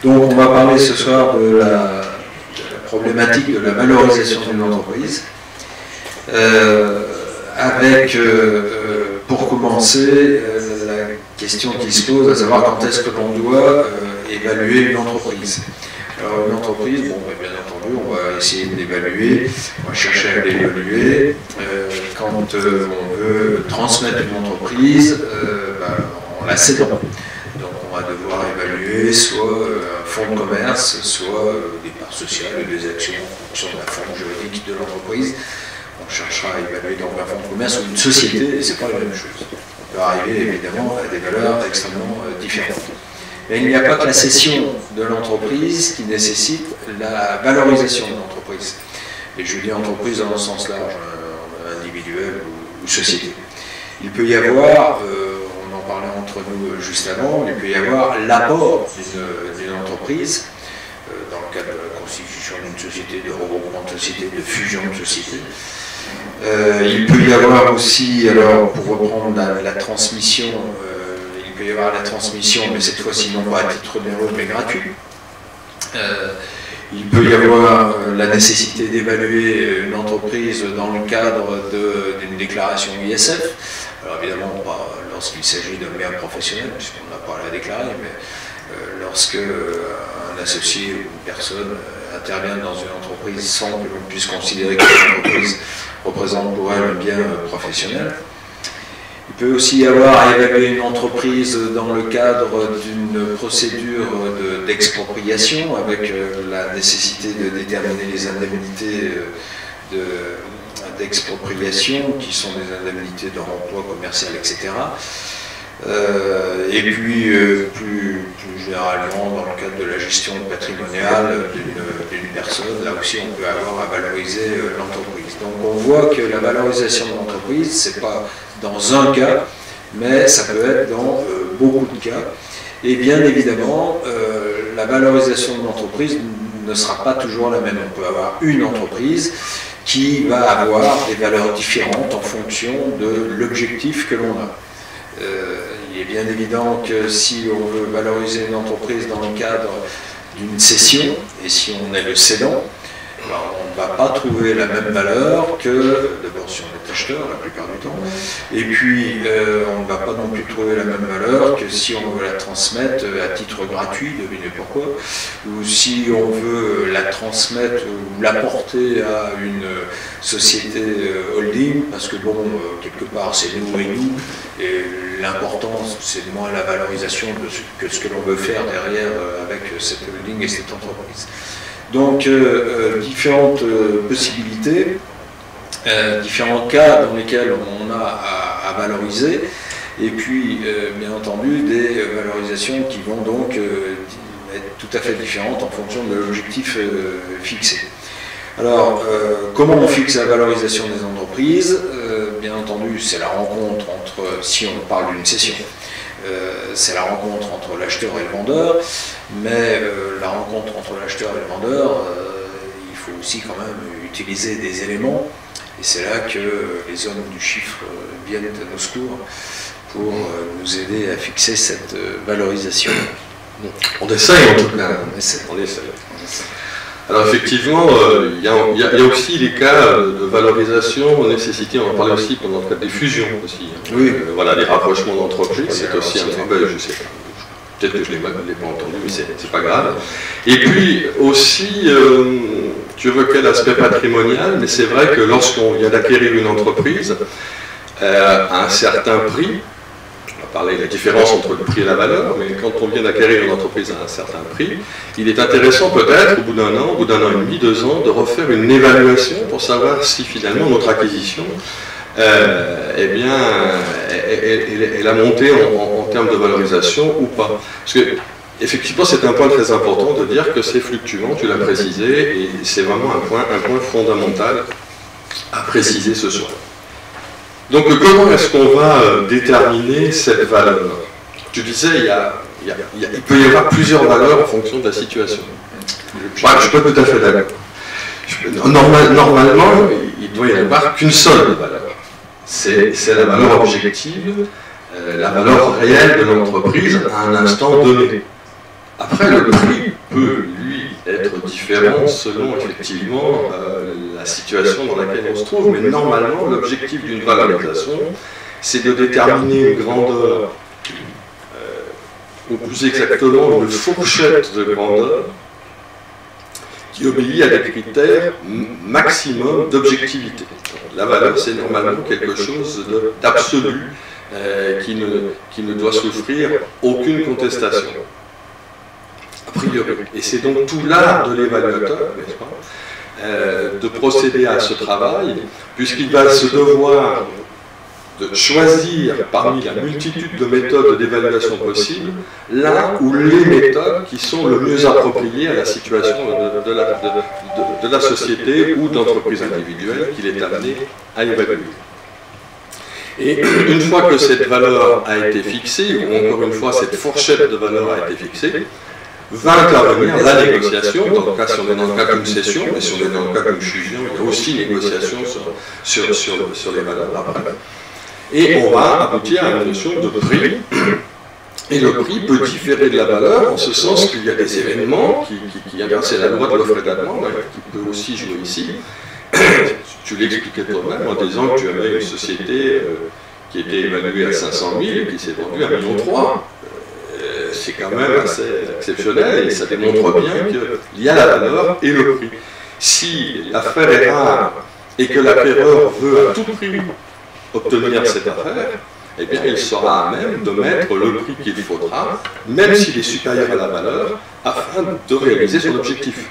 Donc on va parler ce soir de la problématique de la valorisation d'une entreprise, avec, pour commencer, la question qui se pose, à savoir quand est-ce que l'on doit évaluer une entreprise. Alors une entreprise, bon, bien entendu, on va essayer de l'évaluer, on va chercher à l'évaluer. Quand on veut transmettre une entreprise, en la cédant. Donc on va devoir évaluer soit un fonds de commerce, soit des parts sociales, des actions en fonction de la forme juridique de l'entreprise. On cherchera à évaluer donc un fonds de commerce ou une société, et ce n'est pas la même chose. On peut arriver évidemment à des valeurs extrêmement différentes. Mais il n'y a pas que la cession de l'entreprise qui nécessite la valorisation de l'entreprise. Et je dis entreprise dans le sens large, individuel ou société. Il peut y avoir, on en parlait entre nous juste avant, il peut y avoir l'apport d'une entreprise dans le cadre de la constitution d'une société, de regroupement de société, de fusion de société. Il peut y avoir aussi, alors pour reprendre la transmission, il peut y avoir la transmission, mais cette fois-ci non pas à titre onéreux, mais gratuit. Il peut y avoir la nécessité d'évaluer une entreprise dans le cadre d'une déclaration ISF. Alors évidemment, pas lorsqu'il s'agit d'un bien professionnel, puisqu'on n'a pas à la déclarer, mais lorsque un associé ou une personne intervient dans une entreprise sans que l'on puisse considérer que l'entreprise représente pour elle un bien professionnel. Il peut aussi y avoir à évaluer une entreprise dans le cadre d'une procédure d'expropriation avec la nécessité de déterminer les indemnités d'expropriation qui sont des indemnités de remploi commercial, etc. Et puis plus généralement dans le cadre de la gestion patrimoniale d'une personne, là aussi on peut avoir à valoriser l'entreprise. Donc on voit que la valorisation de l'entreprise, c'est pas dans un cas, mais ça peut être dans beaucoup de cas. Et bien évidemment, la valorisation de l'entreprise ne sera pas toujours la même. On peut avoir une entreprise qui va avoir des valeurs différentes en fonction de l'objectif que l'on a. Il est bien évident que si on veut valoriser une entreprise dans le cadre d'une cession, et si on est le cédant, on ne va pas trouver la même valeur que, d'abord si on est acheteur la plupart du temps, et puis on ne va pas non plus trouver la même valeur que si on veut la transmettre à titre gratuit, devinez pourquoi, ou si on veut la transmettre ou l'apporter à une société holding, parce que bon, quelque part c'est nous et nous, et l'important c'est moins la valorisation que ce que l'on veut faire derrière avec cette holding et cette entreprise. Donc, différentes possibilités, différents cas dans lesquels on a à valoriser, et puis, bien entendu, des valorisations qui vont donc être tout à fait différentes en fonction de l'objectif fixé. Alors, comment on fixe la valorisation des entreprises? Bien entendu, c'est la rencontre entre, si on parle d'une cession, c'est la rencontre entre l'acheteur et le vendeur, mais la rencontre entre l'acheteur et le vendeur, il faut aussi quand même utiliser des éléments, et c'est là que les hommes du chiffre viennent à nos secours pour nous aider à fixer cette valorisation. On essaye en tout cas. On essaye. Alors effectivement, il y a aussi les cas de valorisation nécessité, on en parlait aussi pendant le cadre des fusions aussi. Oui. Voilà, les rapprochements d'entreprises, c'est aussi un truc, je sais pas, peut-être que je ne l'ai pas entendu, mais c'est pas grave. Et puis aussi, tu évoquais l'aspect patrimonial, mais c'est vrai que lorsqu'on vient d'acquérir une entreprise à un certain prix, parler de la différence entre le prix et la valeur, mais quand on vient d'acquérir une entreprise à un certain prix, il est intéressant peut-être, au bout d'un an et demi, 2 ans, de refaire une évaluation pour savoir si finalement notre acquisition est montée en termes de valorisation ou pas. Parce que, effectivement, c'est un point très important de dire que c'est fluctuant, tu l'as précisé, et c'est vraiment un point fondamental à préciser ce soir. Donc comment est-ce qu'on va déterminer cette valeur? Tu disais, il peut y avoir plusieurs valeurs en fonction de la situation. Ouais, je suis pas tout à fait d'accord. Normalement, il doit y avoir qu'une seule valeur. C'est la valeur objective, la valeur réelle de l'entreprise à un instant donné. Après, le prix peut, lui, être différent selon, effectivement, la situation dans laquelle on se trouve, mais normalement, l'objectif d'une valorisation, c'est de déterminer une grandeur, ou plus exactement, une fourchette de grandeur, qui obéit à des critères maximum d'objectivité. La valeur, c'est normalement quelque chose d'absolu, qui ne doit souffrir aucune contestation. A priori. Et c'est donc tout l'art de l'évaluateur, n'est-ce pas, de procéder à ce travail, puisqu'il va se devoir de choisir parmi la multitude de méthodes d'évaluation possibles, là où les méthodes qui sont le mieux appropriées à la situation de la société ou d'entreprise individuelle qu'il est amené à évaluer. Et une fois que cette valeur a été fixée, ou encore une fois cette fourchette de valeur a été fixée, va intervenir la négociation, dans le cas, si on est dans le cas d'une cession, mais si on est dans le cas d'une fusion, il y a aussi négociation sur les valeurs après. Et on va aboutir à une notion de prix. Et le prix peut différer de la valeur en ce sens qu'il y a des événements c'est la loi de l'offre et de la demande, qui peut aussi jouer ici. Tu l'expliquais toi-même en disant que tu avais une société qui était évaluée à 500 000 et qui s'est vendue à 1,3 million. C'est quand même assez exceptionnel et ça démontre bien qu'il y a la valeur et le prix. Si l'affaire est rare et que l'acquéreur veut à tout prix obtenir cette affaire, eh bien il sera à même de mettre le prix qu'il faudra, même s'il est supérieur à la valeur, afin de réaliser son objectif.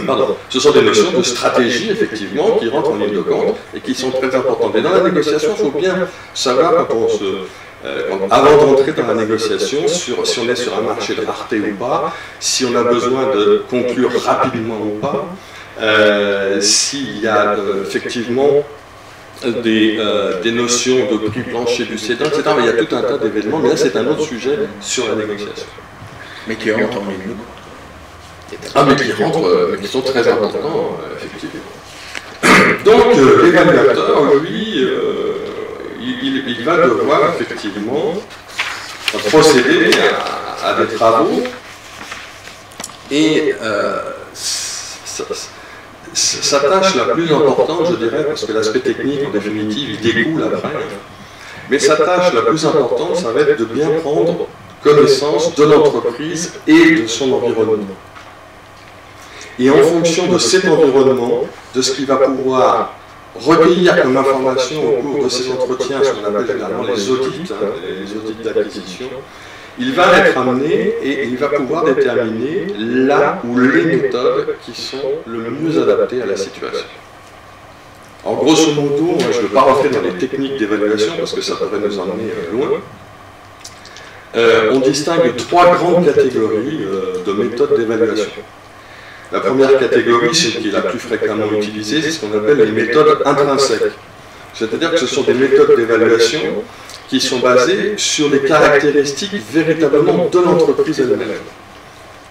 Pardon. Ce sont des notions de stratégie, effectivement, qui rentrent en ligne de compte et qui sont très importantes. Et dans la négociation, il faut bien savoir, avant d'entrer dans la négociation, si on est sur un marché de rareté ou pas, si on a besoin de conclure rapidement ou pas, s'il y a effectivement des notions de prix plancher du cédant, etc. Mais il y a tout un tas d'événements, mais là c'est un autre sujet sur la négociation. Mais qui rentrent en ligne de compte. Mais qui rentrent, mais qui sont très importants, effectivement. Donc l'évaluateur, lui, il va devoir effectivement procéder à des travaux et sa tâche la plus importante, je dirais, parce que l'aspect technique, en définitive, il découle après, mais sa tâche la plus importante, ça va être de bien prendre connaissance de l'entreprise et de son environnement. Et en fonction de cet environnement, de ce qu'il va pouvoir recueillir comme information au cours de ces entretiens, ce qu'on appelle généralement les audits, les audits d'acquisition, il va être amené et il va pouvoir déterminer là où les méthodes qui sont le mieux adaptées à la situation. En grosso modo, moi, je ne veux pas rentrer dans les techniques d'évaluation parce que ça pourrait nous emmener loin. On distingue trois grandes catégories de méthodes d'évaluation. La première catégorie, celle qui est la plus fréquemment utilisée, c'est ce qu'on appelle les méthodes intrinsèques. C'est-à-dire que ce sont des méthodes d'évaluation qui sont basées sur les caractéristiques véritablement de l'entreprise elle-même.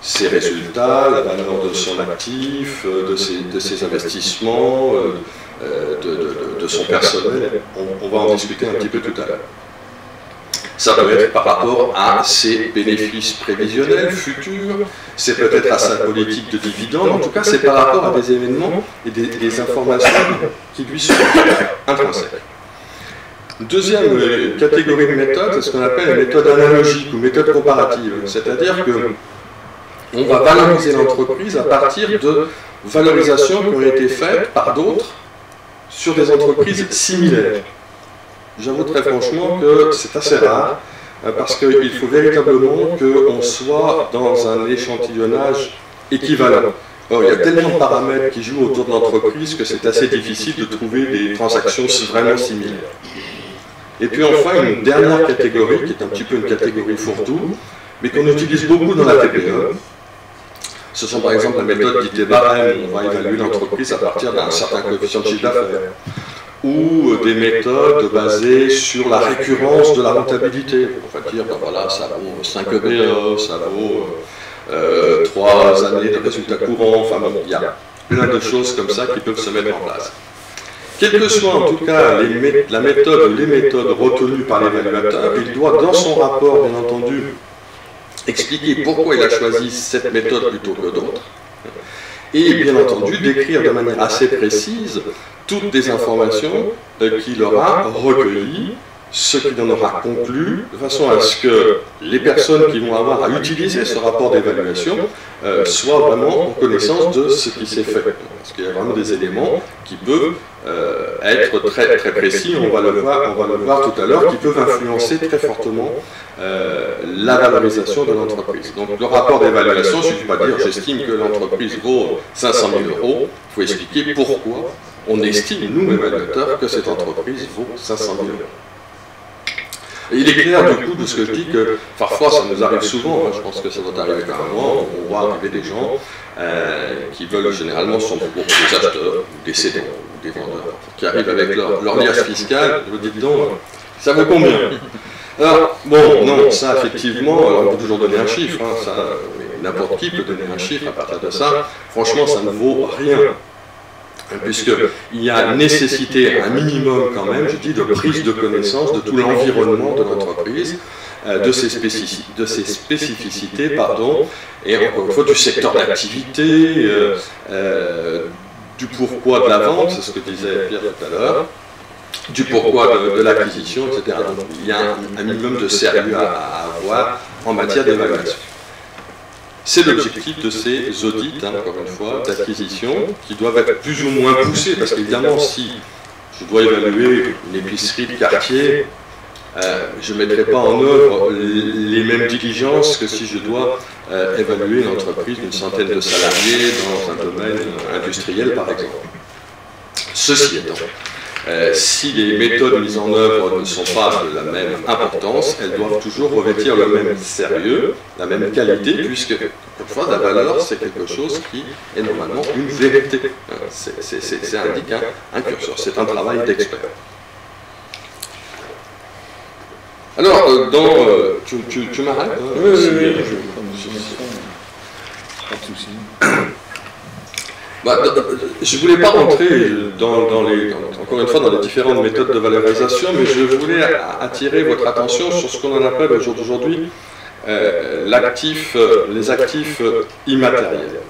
Ses résultats, la valeur de son actif, de ses investissements, de son personnel. On va en discuter un petit peu tout à l'heure. Ça peut être par rapport à ses bénéfices prévisionnels futurs, c'est peut-être à sa politique de dividendes, en tout cas c'est par rapport à des événements et des informations qui lui sont intrinsèques. Deuxième catégorie de méthodes, c'est ce qu'on appelle les méthodes analogiques ou méthodes comparatives, c'est-à-dire qu'on va valoriser l'entreprise à partir de valorisations qui ont été faites par d'autres sur des entreprises similaires. J'avoue très franchement que c'est assez rare, parce qu'il faut véritablement qu'on soit dans un échantillonnage équivalent. Or, il y a tellement de paramètres qui jouent autour de l'entreprise que c'est assez difficile de trouver des transactions vraiment similaires. Et puis enfin, une dernière catégorie, qui est un petit peu une catégorie fourre-tout, mais qu'on utilise beaucoup dans la TPE. Ce sont par exemple la méthode dite barème, où on va évaluer l'entreprise à partir d'un certain coefficient de chiffre d'affaires, ou des méthodes basées sur la récurrence de la rentabilité. On va dire, ben voilà, ça vaut 5 EBE, ça vaut 3 années de résultats courants, enfin bon, il y a plein de choses comme ça qui peuvent se mettre en place. Quelle que soit en tout cas la méthode ou les méthodes retenues par l'évaluateur, il doit dans son rapport, bien entendu, expliquer pourquoi il a choisi cette méthode plutôt que d'autres, et bien entendu décrire de manière assez précise toutes les informations qu'il aura recueillies, ce qu'il en aura conclu, de façon à ce que les personnes qui vont avoir à utiliser ce rapport d'évaluation soient vraiment en connaissance de ce qui s'est fait. Parce qu'il y a vraiment des éléments qui peuvent être très, très précis, on va le voir tout à l'heure, qui peuvent influencer très fortement la valorisation de l'entreprise. Donc le rapport d'évaluation, il ne suffit pas de dire j'estime que l'entreprise vaut 500 000 €, il faut expliquer pourquoi on estime, nous, évaluateurs, que cette entreprise vaut 500 000 €. Et il est clair du coup de ce que je dis que parfois ça nous arrive souvent, je pense que ça doit arriver quand même, on voit arriver des gens qui veulent généralement sont des acheteurs, des cédants, des vendeurs, qui arrivent avec leur liasse fiscale, je vous dis donc, ça vaut combien? Alors, bon, non, ça effectivement, alors on peut toujours donner un chiffre, n'importe qui peut donner un chiffre à partir de ça, franchement ça ne vaut rien. Puisqu'il y a nécessité, un minimum quand même, je dis, de prise de connaissance de tout l'environnement de l'entreprise, de ses spécificités, pardon, et encore une fois du secteur d'activité, du pourquoi de la vente, c'est ce que disait Pierre tout à l'heure, du pourquoi de l'acquisition, etc. Donc il y a un minimum de sérieux à avoir en matière d'évaluation. C'est l'objectif de ces audits, encore une fois, d'acquisition, qui doivent être plus ou moins poussés, parce qu'évidemment, si je dois évaluer une épicerie de quartier, je ne mettrai pas en œuvre les mêmes diligences que si je dois évaluer une entreprise d'une centaine de salariés dans un domaine industriel, par exemple. Ceci étant, si les méthodes mises en œuvre ne sont pas de la même importance, elles doivent toujours revêtir le même sérieux, la même qualité, puisque, parfois, la valeur, c'est quelque chose qui est normalement une vérité. C'est indique un curseur, c'est un travail d'expert. Alors, tu m'arrêtes? Oui, pas de souci. Je ne voulais pas rentrer encore une fois dans les différentes méthodes de valorisation, mais je voulais attirer votre attention sur ce qu'on en appelle au jour d'aujourd'hui les actifs immatériels.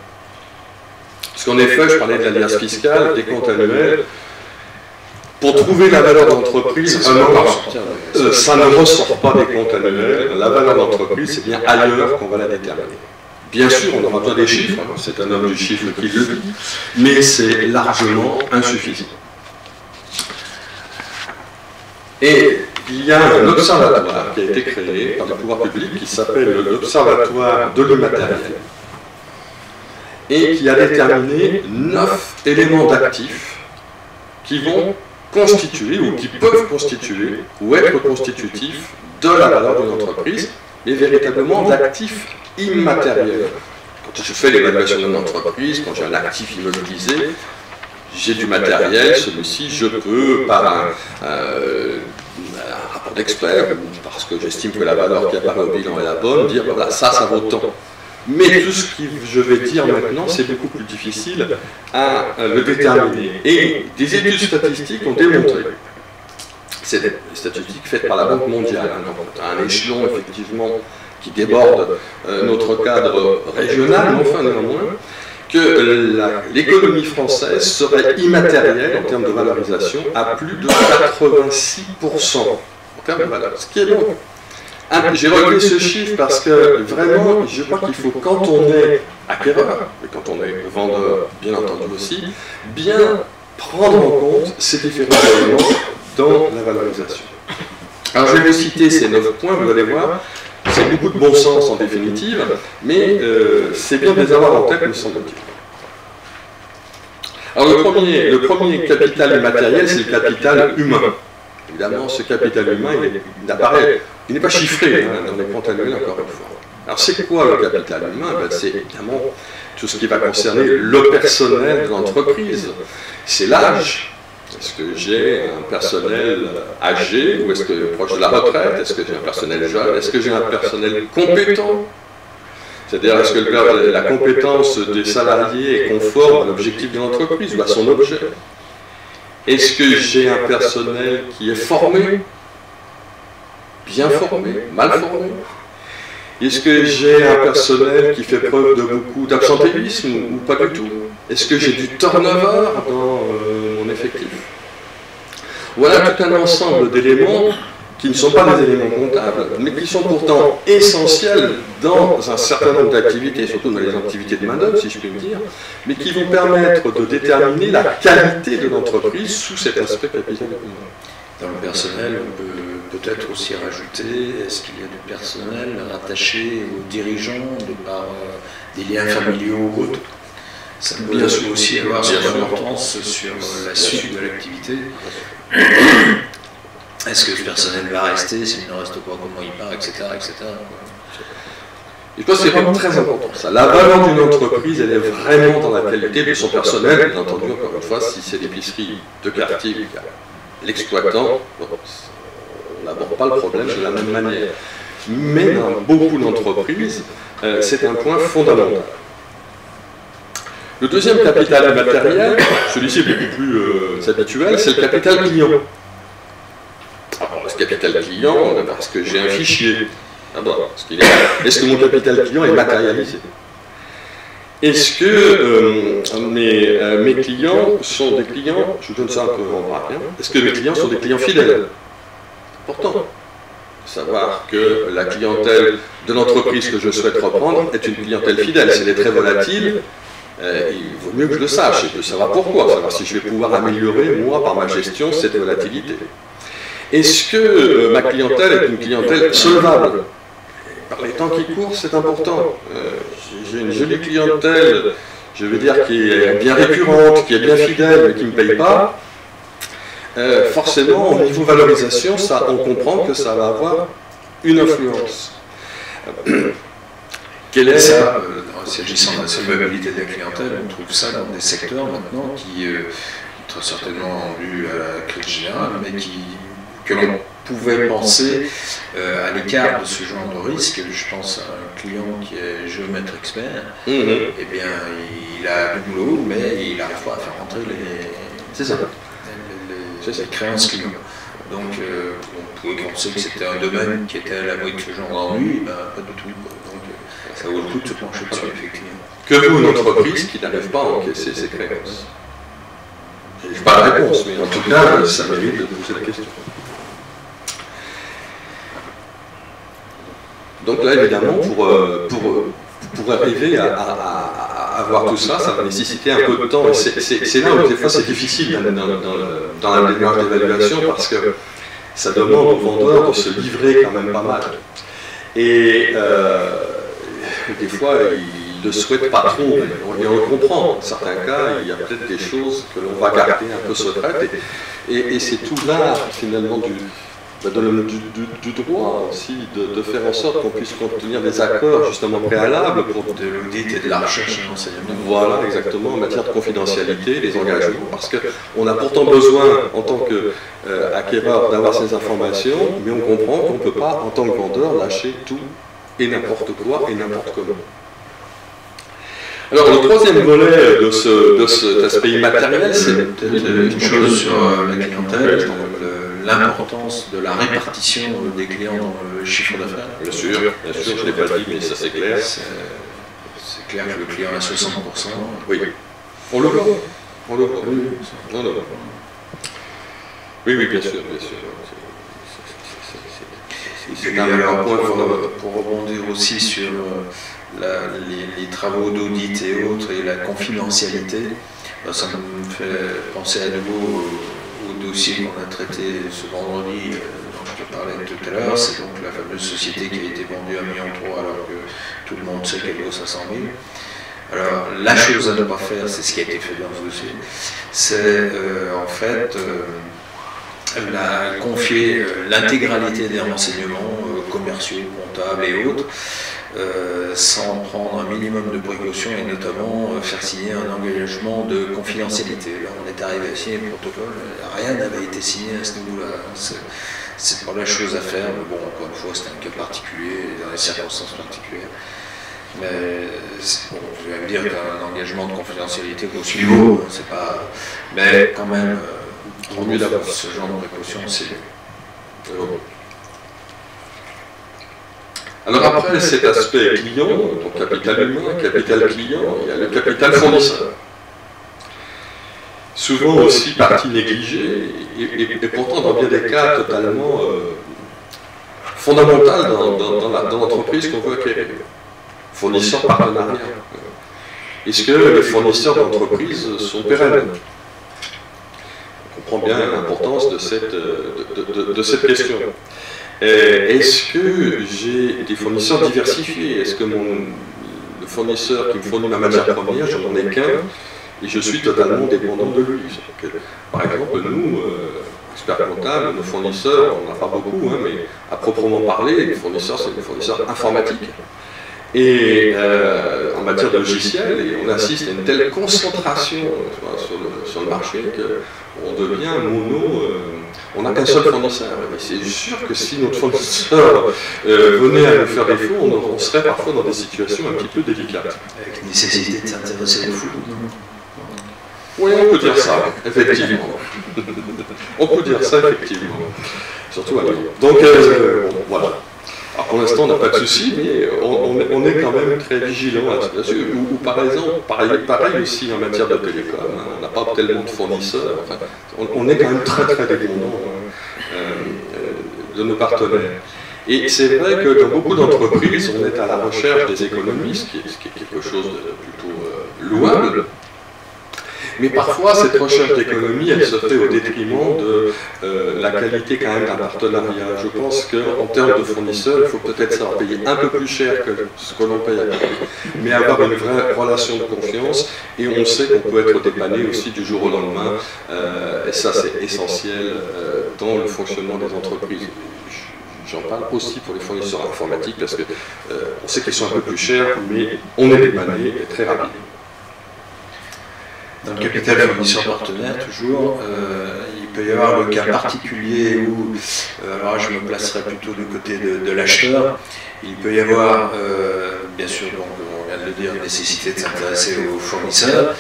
Parce qu'en effet, je parlais de l'alias fiscale, des comptes annuels. Pour trouver la valeur d'entreprise, ça ne ressort pas des comptes annuels. La valeur d'entreprise, c'est bien ailleurs qu'on va la déterminer. Bien sûr, on aura besoin des chiffres, c'est un homme du chiffre qui le dit, mais c'est largement insuffisant. Et il y a un observatoire qui a été créé par le pouvoir public qui s'appelle l'Observatoire de l'immatériel et qui a déterminé 9 éléments d'actifs qui vont constituer ou qui peuvent constituer ou être constitutifs de la valeur d'une entreprise, mais véritablement d'actifs immatériel. Quand je fais l'évaluation d'une entreprise, quand j'ai un actif immobilisé, j'ai du matériel, celui-ci, je peux, par un rapport d'expert, parce que j'estime que la valeur qui apparaît au bilan est la bonne, dire voilà, ça vaut tant. Mais tout ce que je vais dire maintenant, c'est beaucoup plus difficile à le déterminer. Et des études statistiques ont démontré, c'est des statistiques faites par la Banque mondiale, à un échelon effectivement qui déborde notre cadre régional, mais enfin néanmoins, que l'économie française serait immatérielle en termes de valorisation à plus de 86% en termes de valeur, ce qui est long. J'ai relevé ce chiffre parce que vraiment, je crois qu'il faut, quand on est acquéreur, et quand on est vendeur, bien entendu aussi, bien prendre en compte ces différents éléments dans la valorisation. Alors je vais vous citer ces 9 points, vous allez voir, c'est beaucoup de bon sens en définitive, mais c'est bien de les avoir en tête, me semble-t-il. Alors le premier capital immatériel, c'est le capital humain. Évidemment, ce capital humain, il n'est pas chiffré dans les comptes annuels, encore une fois. Alors c'est quoi le capital humain? C'est évidemment tout ce qui va concerner le personnel de l'entreprise. C'est l'âge. Est-ce que j'ai un personnel âgé ou est-ce que proche de la retraite? Est-ce que j'ai un personnel jeune? Est-ce que j'ai un personnel compétent? C'est-à-dire, est-ce que la compétence des salariés est conforme à l'objectif de l'entreprise ou à son objet? Est-ce que j'ai un personnel qui est formé, bien formé, mal formé? Est-ce que j'ai un personnel qui fait preuve de beaucoup d'absentéisme ou pas du tout? Est-ce que j'ai du turnover dans mon effectif? Voilà tout un ensemble d'éléments qui ne sont pas des éléments comptables, mais qui sont pourtant essentiels dans un certain nombre d'activités, surtout dans les activités de main-d'œuvre, si je puis me dire, mais qui vont permettre de déterminer la qualité de l'entreprise sous cet aspect capital. Dans le personnel, on peut peut-être aussi rajouter, est-ce qu'il y a du personnel rattaché aux dirigeants de par des liens familiaux ou autres? Ça peut aussi avoir son importance sur la suite de l'activité. Est-ce que ce personnel va rester? S'il ne reste pas, comment il part, etc. etc. Je pense que c'est vraiment très important ça. La valeur d'une entreprise, elle est vraiment dans la qualité de son personnel. Bien entendu, encore une fois, si c'est l'épicerie de quartier, l'exploitant, on n'aborde pas le problème de la même manière. Mais dans beaucoup d'entreprises, c'est un point fondamental. Le deuxième capital immatériel, celui-ci est beaucoup plus habituel, c'est le capital client. Alors, ce capital client, parce que j'ai un fichier. Est-ce que mon capital client est matérialisé? Est-ce que mes clients sont des clients, je vous donne ça un peu en vrac, est-ce que mes clients sont des clients fidèles? Important. Savoir que la clientèle de l'entreprise que je souhaite reprendre est une clientèle fidèle. Si elle est très volatile, il vaut mieux que je le sache et de savoir pourquoi, savoir si je vais pouvoir améliorer, moi, par ma gestion, cette volatilité. Est-ce que ma clientèle est une clientèle solvable? Par les temps qui courent, c'est important. J'ai une jolie clientèle, je veux dire, qui est bien récurrente, qui est bien fidèle, mais qui ne me paye pas. Forcément, au niveau valorisation, ça, on comprend que ça va avoir une influence. Quelle est ça, s'agissant de la solvabilité de la clientèle, on trouve ça dans des secteurs maintenant qui, très certainement dû à la crise générale, mais que l'on pouvait penser à l'écart de ce genre de risque. Je pense à un client qui est géomètre expert, eh bien, il a du boulot, mais il n'arrive pas à faire rentrer les créances clients. Donc, on pouvait penser que c'était un domaine qui était à l'abri de ce genre d'ennui, ben, pas du tout. Donc, ça vaut le coup de se pencher dessus, effectivement. Que vaut une entreprise qui n'arrive pas à encaisser ses créances? Je n'ai pas la réponse, mais en tout cas, ça mérite de poser la question. Donc là, évidemment, pour arriver à avoir tout ça, ça va nécessiter un peu de temps. Et c'est là où des fois c'est difficile dans la démarche d'évaluation parce que ça demande aux vendeurs de se livrer quand même pas mal. Et des fois, ils ne le souhaitent pas trop, et on le comprend. Dans certains cas, il y a peut-être des choses que l'on va garder un peu secrètes. Et c'est tout l'art, finalement, du droit aussi, de faire en sorte qu'on puisse contenir des accords justement préalables pour de l'audit et de la recherche et l'enseignement. Voilà, exactement, en matière de confidentialité, les engagements, parce qu'on a pourtant besoin, en tant qu'acquéreur, d'avoir ces informations, mais on comprend qu'on ne peut pas, en tant que vendeur, lâcher tout et n'importe quoi et n'importe comment. Alors, le troisième volet de cet aspect immatériel, c'est une chose sur la clientèle, l'importance de la répartition des clients dans le chiffre d'affaires. Bien sûr, je ne l'ai pas dit, mais ça c'est clair. C'est clair que le client a 60%. Oui, on le voit. On le voit. Oui, bien sûr. C'est un point pour rebondir aussi sur les travaux d'audit et autres et la confidentialité. Ça me fait penser à nouveau au dossier qu'on a traité ce vendredi, dont je parlais tout à l'heure. C'est donc la fameuse société qui a été vendue à 1,3 million alors que tout le monde sait qu'elle vaut 500 000. Alors la chose à ne pas faire, c'est ce qui a été fait dans ce dossier, c'est en fait confier l'intégralité des renseignements commerciaux, comptables et autres, sans prendre un minimum de précautions et notamment faire signer un engagement de confidentialité. Là, on est arrivé à signer le protocole, rien n'avait été signé à ce niveau-là. C'est pas la chose à faire, mais bon, encore une fois, c'est un cas particulier, dans des circonstances particulières. Mais bon, vous allez me dire qu'un engagement de confidentialité aussi niveau, c'est pas. Mais quand même, mieux d'avoir ce genre de précaution, c'est. Alors après cet aspect client, donc capital humain, capital client, il y a le capital fournisseur. Souvent aussi partie négligée, et pourtant dans bien des cas totalement fondamental dans l'entreprise qu'on veut acquérir. Fournisseurs partenariat. Est-ce que les fournisseurs d'entreprise sont pérennes? On comprend bien l'importance de cette question. Est-ce que j'ai des fournisseurs diversifiés? Est-ce que le fournisseur qui me fournit ma matière première, je n'en ai qu'un, et je suis totalement dépendant de lui? Par exemple, nous, experts comptables, nos fournisseurs, on n'en a pas beaucoup, hein, mais à proprement parler, les fournisseurs, c'est des fournisseurs informatiques. Et en matière de logiciels, on assiste à une telle concentration sur le marché qu'on devient mono, on n'a qu'un seul fournisseur. Et c'est sûr que si notre fournisseur venait à nous faire défaut, on serait parfois dans des situations un petit peu délicates. Avec nécessité de s'intéresser au foot. Oui, on peut dire ça, effectivement. On peut dire ça, effectivement. Surtout à Lyon. Donc, voilà. Alors, pour l'instant, on n'a pas de souci, mais on est quand même très vigilant là-dessus. Ou par exemple, pareil aussi en matière de télécom, hein, on n'a pas tellement de fournisseurs. Enfin, on est quand même très très dépendant de nos partenaires. Et c'est vrai que dans beaucoup d'entreprises, on est à la recherche des économies, ce qui est quelque chose de plutôt louable. Mais parfois, cette recherche d'économie, elle se fait au détriment de la qualité quand même d'un partenariat. Je pense qu'en termes de fournisseurs, il faut peut-être savoir payer un peu plus cher que ce que l'on paye à côté, mais avoir une vraie relation de confiance, et on sait qu'on peut être dépanné aussi du jour au lendemain, et ça c'est essentiel dans le fonctionnement des entreprises. J'en parle aussi pour les fournisseurs informatiques, parce qu'on sait qu'ils sont un peu plus chers, mais on est dépanné très rapidement. Dans le capital fournisseur partenaire, toujours, il peut y avoir le cas particulier où, alors je me placerai plutôt du côté de l'acheteur, il peut y avoir, bien sûr, donc, on vient de le dire, nécessité de s'intéresser aux fournisseurs,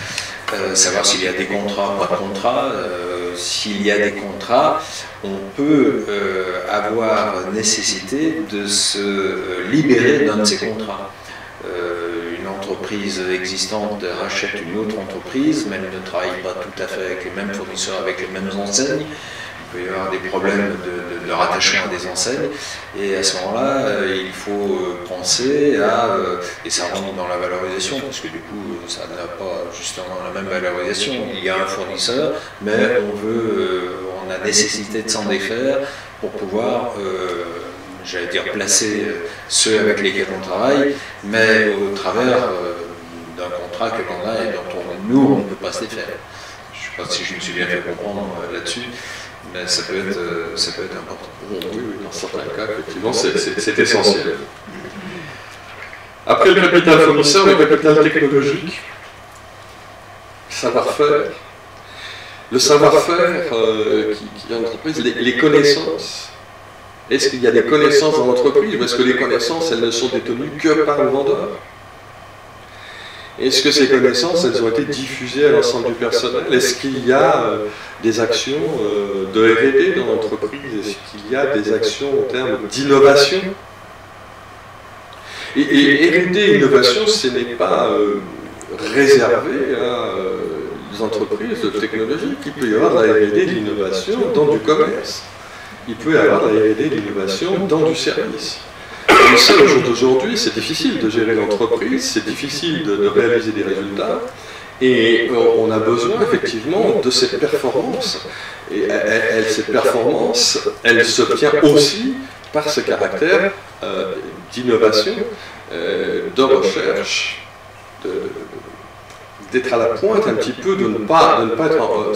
savoir s'il y a des contrats, pas de contrats. S'il y a des contrats, on peut avoir nécessité de se libérer d'un de ces contrats. Une entreprise existante rachète une autre entreprise, mais elle ne travaille pas tout à fait avec les mêmes fournisseurs, avec les mêmes enseignes. Il peut y avoir des problèmes de rattachement à des enseignes, et à ce moment-là, il faut penser à, et ça rentre dans la valorisation, parce que du coup, ça n'a pas justement la même valorisation. Il y a un fournisseur, mais on a nécessité de s'en défaire pour pouvoir j'allais dire placer ceux avec lesquels on travaille, mais au travers d'un contrat que l'on a et dont nous, on ne peut pas se défaire. Je ne sais pas si je me suis bien fait comprendre là-dessus, mais ça peut être important. Oui, dans certains cas, effectivement, c'est essentiel. Après le capital fournisseur, le capital technologique, savoir-faire. Le savoir-faire qui est en entreprise, les connaissances. Est-ce qu'il y a des connaissances dans l'entreprise, ou est-ce que les connaissances, elles ne sont détenues que par le vendeur? Est-ce que ces connaissances, elles ont été diffusées à l'ensemble du personnel? Est-ce qu'il y a des actions de R&D dans l'entreprise? Est-ce qu'il y a des actions en termes d'innovation? Et R&D, innovation, ce n'est pas réservé à les entreprises de technologie. Il peut y avoir de la R&D, de l'innovation dans du commerce. Il peut y avoir de la R&D, de l'innovation dans du service. Mais ça, au jour d'aujourd'hui, c'est difficile de gérer l'entreprise, c'est difficile de réaliser des résultats, et on a besoin effectivement de cette performance. Et cette performance, elle s'obtient aussi par ce caractère d'innovation, de recherche, d'être à la pointe un petit peu, de ne pas être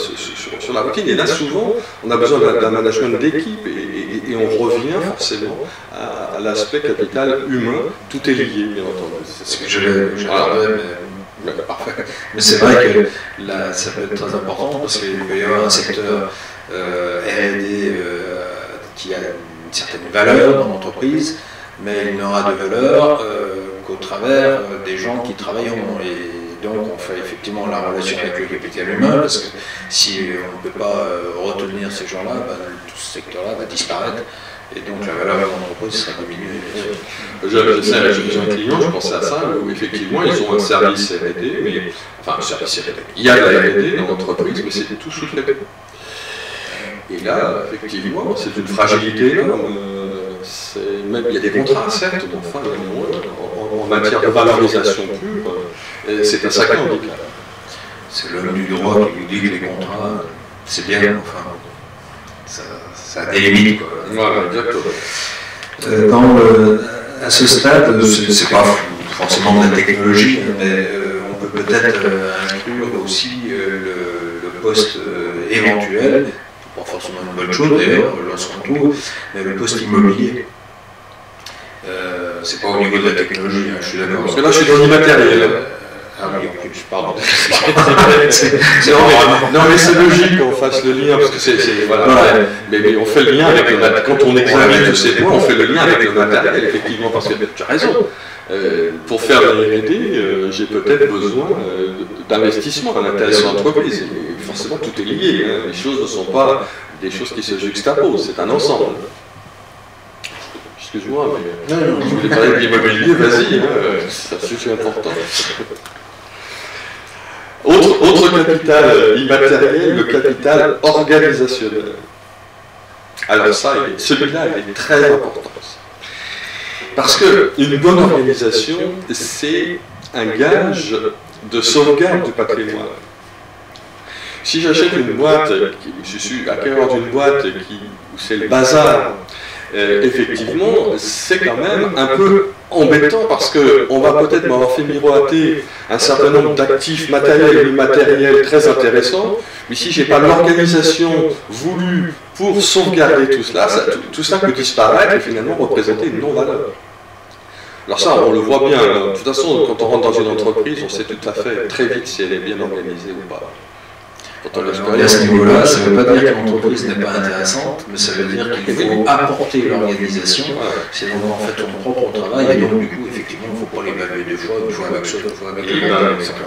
sur la routine. Et là, souvent, on a besoin d'un management d'équipe, et on revient forcément à l'aspect capital humain. Tout est lié, bien entendu. C'est ce que je parfait. Mais c'est vrai que là, ça peut être très important, parce qu'il peut y avoir un secteur R&D qui a une certaine valeur dans l'entreprise, mais il n'aura de valeur qu'au travers des gens qui travaillent. Et donc on fait effectivement la relation avec le capital humain, parce que si on ne peut pas retenir ces gens-là, tout ce secteur-là va disparaître, et donc la valeur de l'entreprise sera diminuée. J'ai un client, je pensais à ça, où effectivement ils ont un service R&D, mais enfin un service R&D. Il y a de la R&D dans l'entreprise, mais c'est tout sous-traité. Et là, effectivement, c'est une fragilité énorme. Même il y a des contrats, certes, mais enfin, en matière de valorisation pure, c'est un sacré handicap. C'est l'homme du droit qui nous dit que les contrats, c'est bien, enfin, ça a des limites, quoi. Voilà, exactement. À ce stade, c'est pas forcément de la technologie, mais on peut peut-être inclure aussi le poste éventuel, pas forcément une bonne chose d'ailleurs, lorsqu'on tourne, mais le poste immobilier. C'est pas au niveau de la technologie, hein, je suis d'accord. Parce que là, je suis dans l'immatériel. Ah oui, en plus, pardon. Non, mais c'est logique qu'on fasse le lien, parce que voilà, ouais. mais on fait le lien avec le matériel. Quand on examine tous ces points, on fait le lien avec le matériel, effectivement, parce que tu as raison. Pour faire de la R&D, j'ai peut-être besoin d'investissement à l'intérieur de l'entreprise. Forcément, tout est lié. Hein. Les choses ne sont pas des choses qui se juxtaposent, c'est un ensemble. Excuse-moi, mais je voulais parler de l'immobilier, vas-y, c'est un sujet important. Autre capital immatériel, le capital organisationnel. Alors ça, celui-là, il est très important. Parce qu'une bonne organisation, c'est un gage de sauvegarde du patrimoine. Si j'achète une boîte, je suis acquéreur d'une boîte où c'est le bazar, effectivement, c'est quand même un peu embêtant parce qu'on va peut-être m'avoir fait miroiter un certain nombre d'actifs matériels et immatériels très intéressants, mais si je n'ai pas l'organisation voulue pour sauvegarder tout cela, tout ça peut disparaître et finalement représenter une non-valeur. Alors ça, on le voit bien. De toute façon, quand on rentre dans une entreprise, on sait tout à fait très vite si elle est bien organisée ou pas. Et à ce niveau-là, ça ne veut pas dire que l'entreprise n'est pas intéressante, mais ça veut dire qu'il faut apporter l'organisation, sinon en fait ton propre travail, et donc du coup, effectivement, il ne faut pas l'évaluer deux fois, une fois avec ça, une fois avec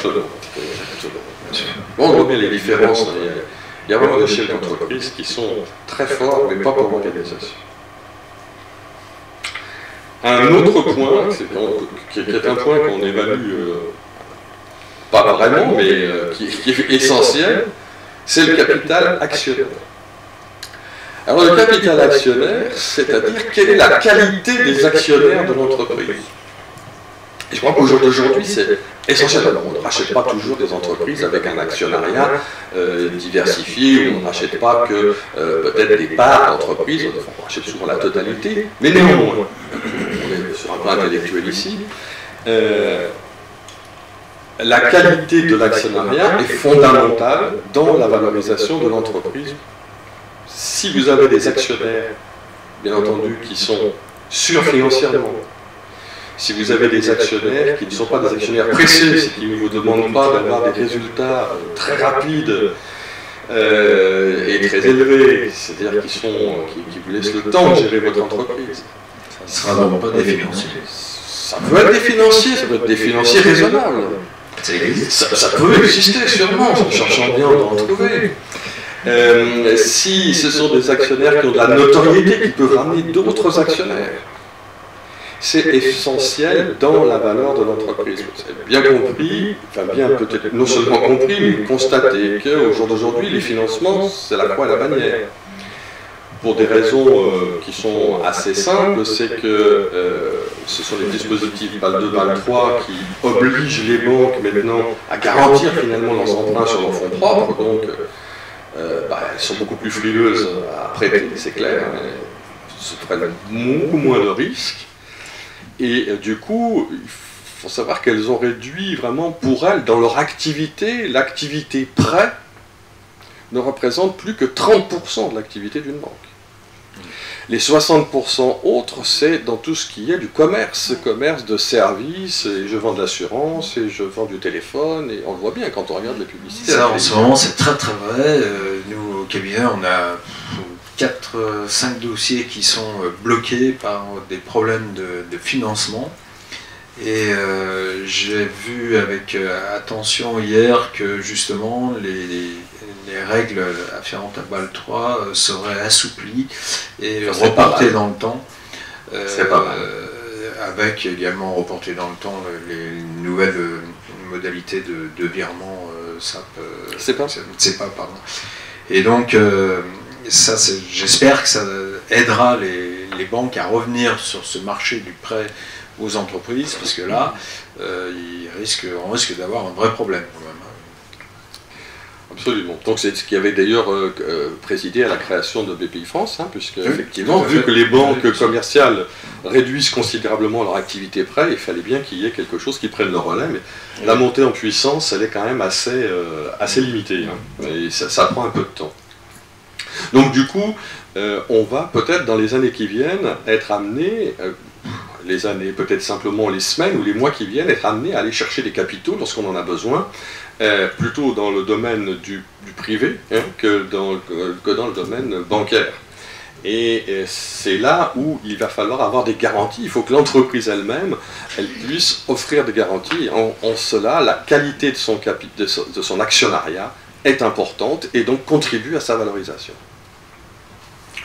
l'autre. Bon, on voit bien les différences. Il y a vraiment des chefs d'entreprise qui sont très forts, mais pas pour l'organisation. Un autre point, qui est un point qu'on évalue, pas vraiment, mais qui est essentiel, c'est le capital actionnaire. Alors le capital actionnaire, c'est-à-dire quelle est la qualité des actionnaires de l'entreprise. Et je crois qu'au jour d'aujourd'hui, c'est essentiel. Alors, on ne rachète pas toujours des entreprises avec un actionnariat diversifié, on ne rachète pas que peut-être des parts d'entreprise, on rachète souvent la totalité, mais néanmoins, on est sur un plan intellectuel ici, la qualité de l'actionnariat est fondamentale dans la valorisation de l'entreprise. Si vous avez des actionnaires, bien entendu, qui sont sûrs financièrement, si vous avez des actionnaires qui ne sont pas des actionnaires pressés, qui ne vous demandent pas d'avoir des résultats très rapides et très élevés, c'est-à-dire qui vous laissent le temps de gérer votre entreprise. Ça ne sera donc pas des financiers. Ça peut être des financiers, ça peut être des financiers raisonnables. Ça peut exister sûrement, en cherchant bien d'en trouver. Si ce sont des actionnaires qui ont de la notoriété, qui peuvent ramener d'autres actionnaires, c'est essentiel dans la valeur de l'entreprise. Vous avez bien compris, enfin bien peut-être non seulement compris, mais constaté qu'au jour d'aujourd'hui, les financements, c'est la croix et la bannière. Pour des raisons qui sont assez simples, c'est que ce sont les dispositifs BAL 2, BAL 3 qui obligent les banques maintenant à garantir finalement leurs emprunts sur leurs fonds propres, donc elles sont beaucoup plus frileuses à prêter, c'est clair, elles se prennent beaucoup moins de risques, et du coup, il faut savoir qu'elles ont réduit vraiment pour elles, dans leur activité, l'activité prêt ne représente plus que 30% de l'activité d'une banque. Les 60% autres, c'est dans tout ce qui est du commerce de services, et je vends de l'assurance, et je vends du téléphone, et on le voit bien quand on regarde les publicités. Ça, en ce moment, c'est très très vrai. Nous, au cabinet, on a 4-5 dossiers qui sont bloqués par des problèmes de financement. Et j'ai vu avec attention hier que justement les les règles afférentes à Bâle 3 seraient assouplies et reportées dans le temps. C'est pas mal. Avec également reporter dans le temps les nouvelles modalités de virement SAP. CEPA, pardon. Et donc, ça, j'espère que ça aidera les banques à revenir sur ce marché du prêt aux entreprises, parce que là, on risque d'avoir un vrai problème quand même. Absolument. Donc c'est ce qui avait d'ailleurs présidé à la création de BPIFrance, hein, puisque effectivement, vu que les banques commerciales réduisent considérablement leur activité prêt, il fallait bien qu'il y ait quelque chose qui prenne le relais, mais la montée en puissance, elle est quand même assez limitée, hein, et ça prend un peu de temps. Donc du coup, on va peut-être dans les années qui viennent être amené, les années, peut-être simplement les semaines ou les mois qui viennent, être amené à aller chercher des capitaux lorsqu'on en a besoin, plutôt dans le domaine du privé, hein, que dans le domaine bancaire. Et c'est là où il va falloir avoir des garanties. Il faut que l'entreprise elle-même, elle puisse offrir des garanties. En cela, la qualité de son actionnariat est importante et donc contribue à sa valorisation.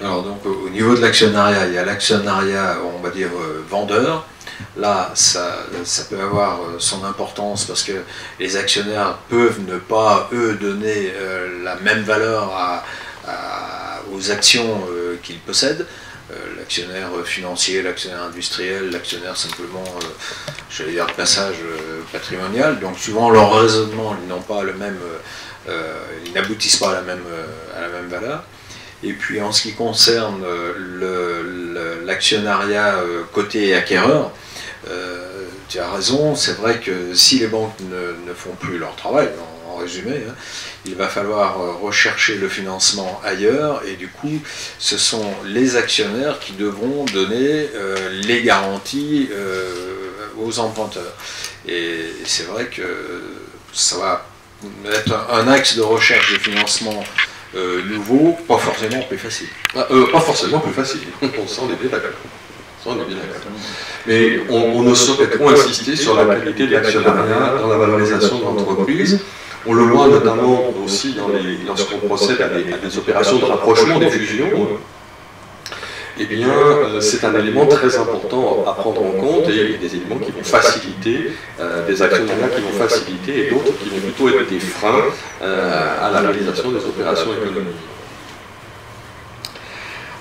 Alors donc au niveau de l'actionnariat, il y a l'actionnariat, on va dire, vendeur. Là, ça peut avoir son importance parce que les actionnaires peuvent ne pas, eux, donner la même valeur aux actions qu'ils possèdent. L'actionnaire financier, l'actionnaire industriel, l'actionnaire simplement, j'allais dire, de passage patrimonial. Donc suivant leur raisonnement, ils n'ont pas le même, ils n'aboutissent pas à la même valeur. Et puis en ce qui concerne l'actionnariat côté acquéreur, tu as raison, c'est vrai que si les banques ne font plus leur travail, en résumé, hein, il va falloir rechercher le financement ailleurs, et du coup ce sont les actionnaire qui devront donner les garanties aux emprunteurs. Et c'est vrai que ça va être un axe de recherche de financement nouveau, pas forcément plus facile. Pas forcément plus facile, on s'en est bien d'accord. Mais on ne saurait trop insister sur la qualité de l'actionnariat dans la valorisation de l'entreprise. On le voit notamment aussi lorsqu'on procède à des opérations de rapprochement, des fusions. Eh bien, c'est un élément très important à prendre en compte, et il y a des éléments qui vont faciliter, des actionnariats qui vont faciliter, et d'autres qui vont plutôt être des freins à la réalisation des opérations économiques.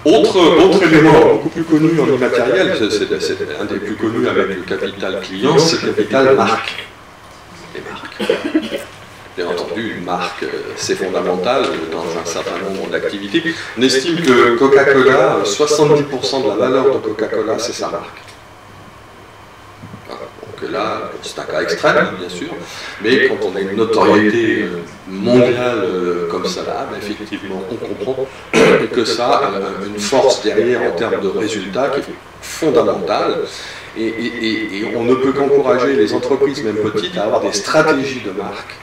Autre élément beaucoup plus connu en immatériel, c'est un des plus connus avec le capital client, c'est le capital marque. Les marques. Bien entendu, une marque, c'est fondamental dans un certain nombre d'activités. On estime que Coca-Cola, 70% de la valeur de Coca-Cola, c'est sa marque. Donc là, c'est un cas extrême, bien sûr, mais quand on a une notoriété mondiale comme ça, là, ben effectivement, on comprend que ça a une force derrière en termes de résultats qui est fondamentale. Et on ne peut qu'encourager les entreprises, même petites, à avoir des stratégies de marque.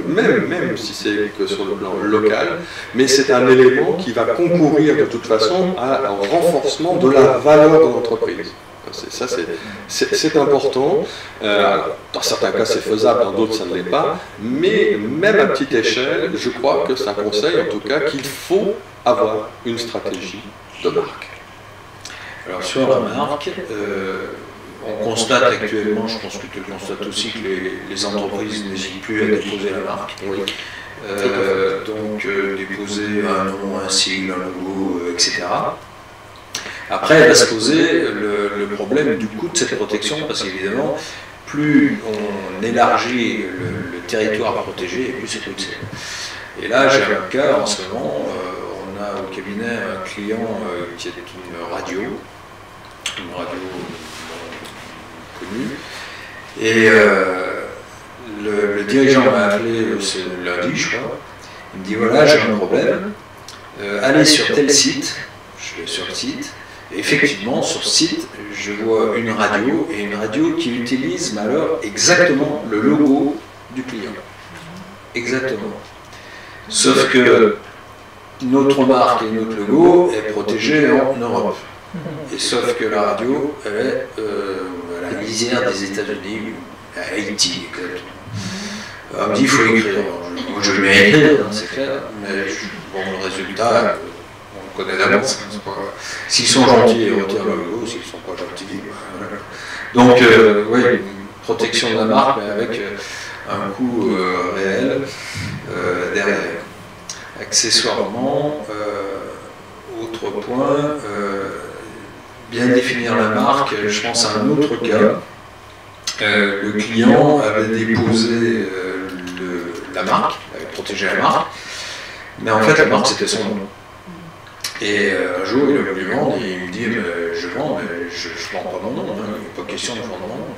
Même si c'est que sur le plan local, mais c'est un élément qui va concourir de toute façon au renforcement de la valeur de l'entreprise. C'est important. Dans certains cas, c'est faisable, dans d'autres, ça ne l'est pas. Mais même à petite échelle, je crois que c'est un conseil, en tout cas, qu'il faut avoir une stratégie de marque. Alors, sur la marque, on constate actuellement, je pense que tu le constates aussi, que les entreprises n'hésitent plus à déposer la marque. Oui. Donc, déposer un nom, un sigle, un logo, etc. Après, il va se poser le problème du coût de cette protection, parce qu'évidemment, plus on élargit le territoire protégé, plus c'est coûteux. Et là, j'ai un cas en ce moment, on a au cabinet un client qui est une radio connue, et le dirigeant m'a appelé ce lundi, je crois. Il me dit voilà, j'ai un problème, allez sur tel site. Je vais sur le site. Et effectivement, sur ce site, je vois une radio qui utilise, mais alors, exactement le logo du client. Exactement. Sauf que notre marque et notre logo est protégé en Europe. Et sauf que la radio, elle est à la lisière des États-Unis, à Haïti, exactement. On me dit il faut écrire. Moi je vais écrire, c'est clair, mais bon, le résultat, on le connaît d'avance. S'ils sont gentils, ils retirent le logo, s'ils ne sont pas gentils. Voilà. Donc, oui, une protection de la marque, mais avec un coût réel derrière. Accessoirement, autre point, bien définir la marque, je pense à un autre cas. Le client avait déposé la marque, avait protégé la marque, mais en fait la marque c'était son nom. Et un jour il me demande, il me dit je vends, mais je ne vends pas mon nom, hein, il n'est pas question de vendre mon nom.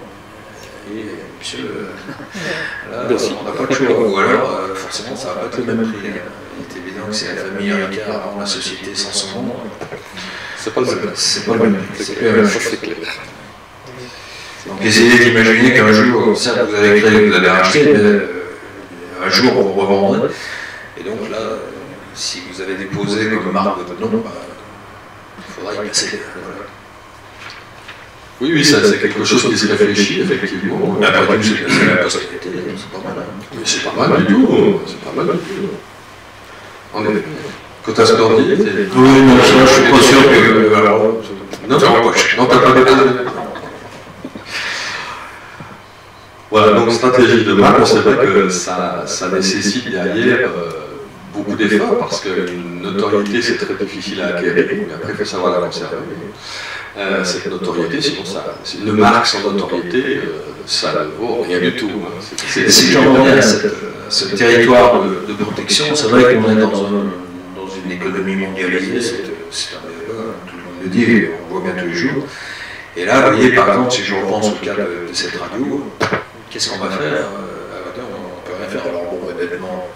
Et monsieur, là, on n'a pas de choix, ou alors forcément ça ne va pas être le même prix. Il est évident que c'est la famille Ricard avant la société sans son nom. C'est pas le même. C'est pas le même prix, c'est la même chose, c'est clair. Donc essayez d'imaginer qu'un jour, certes vous avez créé, vous allez racheter, mais un jour vous revendrez. Et donc là, si vous avez déposé comme marque votre nom, il faudra y passer. Voilà. Oui, ça c'est quelque chose qui se réfléchit, effectivement. Mais après tout, c'est la postérité, c'est pas mal. Mais c'est pas mal du tout, c'est pas mal du tout. En effet. Quota Splendide, oui, non, ça, je suis pas sûr que... Alors, non, t'as pas déposé. Voilà, donc stratégie de marque, c'est vrai que ça nécessite derrière beaucoup d'efforts, parce qu'une notoriété c'est très difficile à acquérir, mais après il faut savoir la conserver. Cette notoriété, sinon une marque sans notoriété, ça ne vaut rien du tout. Si j'en reviens à ce territoire de protection, c'est vrai qu'on est dans une économie mondialisée, c'est un débat, tout le monde le dit, on le voit bien tous les jours. Et là, vous voyez, par exemple, si je reprends sur le cas de cette radio, qu'est-ce qu'on va faire? On peut rien faire. Alors bon, honnêtement,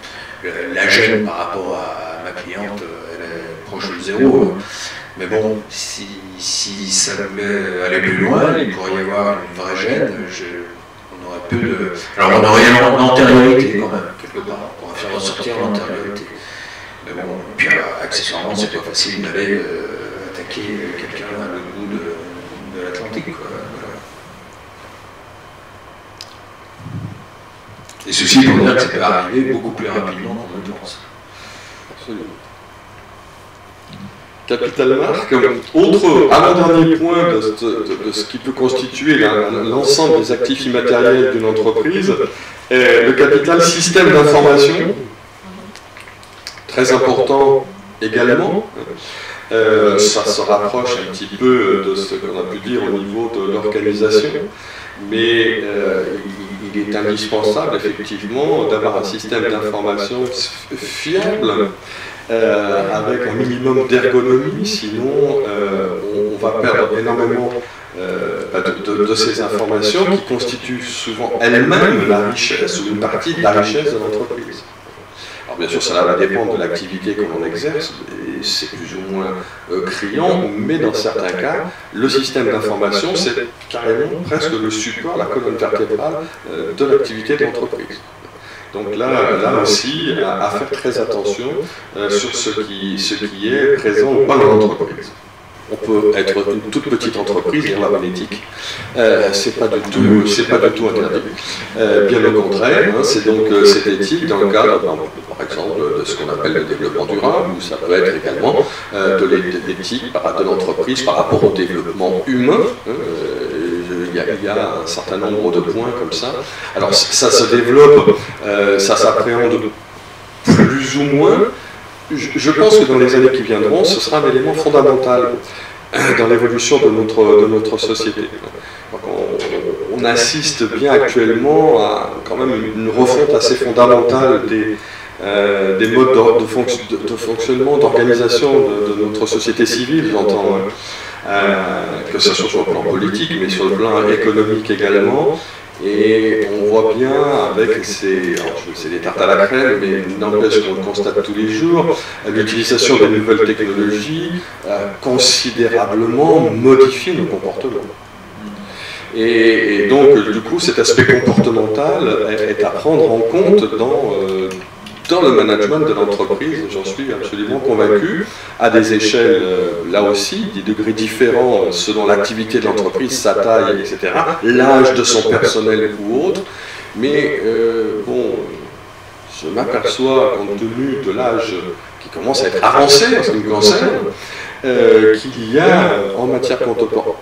la gêne par rapport à ma cliente, elle est proche de zéro. Mais bon, si ça voulait aller plus loin, il pourrait y avoir une vraie gêne. On aurait peu de... Alors on aurait l'antériorité quand même, quelque part. On pourrait faire ressortir l'antériorité. Mais bon, puis accessoirement, c'est pas facile d'aller attaquer quelqu'un à l'autre bout de l'Atlantique, quoi. Voilà. Et ceci pour dire que ça peut arriver beaucoup plus rapidement qu'on ne le pense. Absolument. Capital marque, autre avant-dernier point de ce qui peut constituer l'ensemble des actifs immatériels d'une entreprise, est le capital système d'information, très important également. Ça se rapproche un petit peu de ce qu'on a pu dire au niveau de l'organisation, mais il est indispensable effectivement d'avoir un système d'information fiable, avec un minimum d'ergonomie, sinon on va perdre énormément de ces informations qui constituent souvent elles-mêmes la richesse ou une partie de la richesse de l'entreprise. Alors bien sûr, cela va dépendre de l'activité que l'on exerce, et c'est plus ou moins criant, mais dans certains cas, le système d'information, c'est carrément presque le support, la colonne vertébrale de l'activité de l'entreprise. Donc là aussi, à faire très attention sur ce qui est présent ou pas dans l'entreprise. On peut être une toute petite entreprise et avoir une éthique. C'est pas du tout interdit. Bien au contraire, hein, c'est donc cette éthique dans le cadre, par exemple, de ce qu'on appelle le développement durable, ou ça peut être également de l'éthique de l'entreprise par rapport au développement humain. Il y a un certain nombre de points comme ça. Alors ça se développe, ça s'appréhende plus ou moins. Je pense que dans les années qui viendront, ce sera un élément fondamental dans l'évolution de notre société. Donc on assiste bien actuellement à quand même une refonte assez fondamentale des modes de fonctionnement, d'organisation de notre société civile, j'entends, que ce soit sur le plan politique, mais sur le plan économique également. Et on voit bien avec c'est des tartes à la crème, mais n'empêche qu'on le constate tous les jours, l'utilisation des nouvelles technologies a considérablement modifié nos comportements. Et donc, du coup, cet aspect comportemental est à prendre en compte dans le management de l'entreprise, j'en suis absolument convaincu, à des échelles, là aussi, des degrés différents selon l'activité de l'entreprise, sa taille, etc., l'âge de son personnel ou autre, mais bon, je m'aperçois, compte tenu de l'âge qui commence à être avancé en ce qui me concerne, qu'il y a en matière